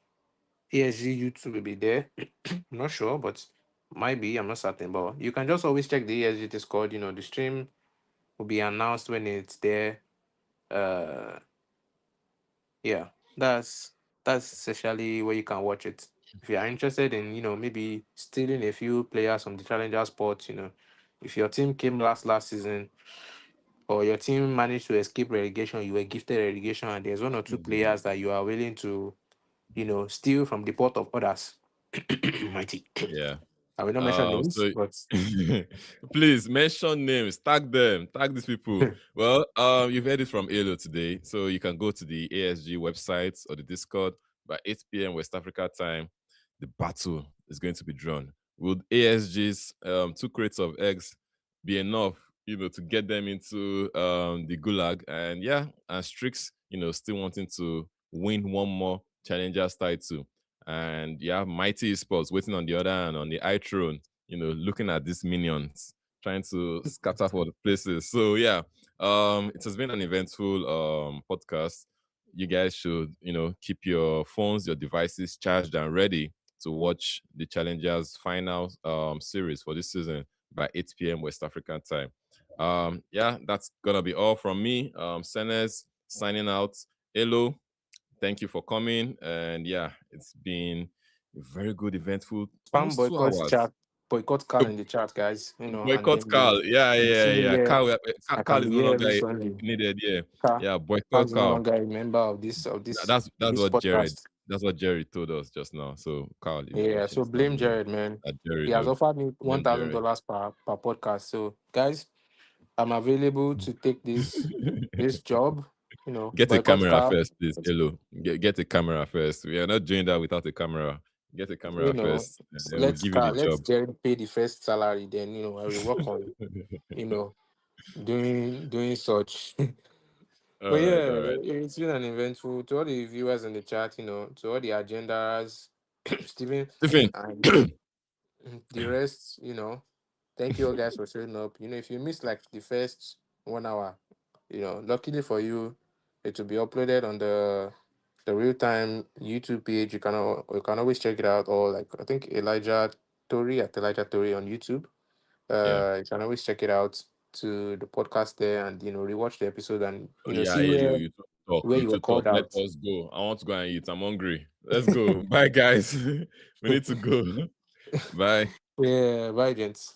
ESG YouTube will be there. I'm not sure, but might be. I'm not certain, but you can just always check the ESG Discord. The stream will be announced when it's there. Uh, yeah, that's essentially where you can watch it. If you are interested in, maybe stealing a few players from the challenger sport, if your team came last season, or your team managed to escape relegation, you were gifted relegation, and there's one or two Mhm. players that you are willing to, steal from the pot of others. Mighty. Yeah. I will not mention names, So but please mention names, tag them, tag these people. Well, you've heard it from Elo today, so you can go to the ASG website or the Discord by 8 p.m. West Africa time. The battle is going to be drawn. Would ASG's two crates of eggs be enough, to get them into the gulag? And yeah, and Strix, still wanting to win one more challengers title. And yeah, Mighty Sports waiting on the other hand on the eye throne, looking at these minions trying to scatter for the places. So yeah, it has been an eventful podcast. You guys should, keep your phones, your devices charged and ready to watch the Challengers final series for this season by 8 p.m. West African time. Yeah, that's gonna be all from me. Senes signing out. Hello, thank you for coming. And yeah, it's been a very good, eventful, spam almost 2 hours. boycott Carl in the chat, guys. And Boycott then Carl. Yeah, you yeah, see me yeah. here. I Carl can is be no here longer every Sunday. needed. Yeah, Carl, yeah. Carl Boycott is no Carl. longer a member of this That's this what Jared. podcast. That's what Jerry told us just now. So Carl, if you're Yeah, watching, so it's not blame me. Jared, man. That Jerry, He has though. offered me one Blame thousand Jerry. dollars per podcast. So guys, I'm available to take this job. Get a Boycott camera Carl. first, please. Hello. Get a camera first. We are not doing that without a camera. Get a camera first, and then we'll give you the Let job. Jared pay the first salary. Then I will work on you know doing such. All But right, yeah, all right. it's been an eventful to all the viewers in the chat. To all the agendas, Stephen, Stephen. and the rest. Thank you all guys for showing up. If you missed like the first 1 hour, luckily for you, it will be uploaded on the real time YouTube page. You can always check it out. Or like I think Elijah Tori on YouTube. Yeah. You can always check it out to the podcast there and rewatch the episode and Oh, yeah, see you talk. where You you were two talk. called Let out. us go. I want to go and eat. I'm hungry. Let's go. Bye, guys. We need to go. Bye. Yeah, bye, gents.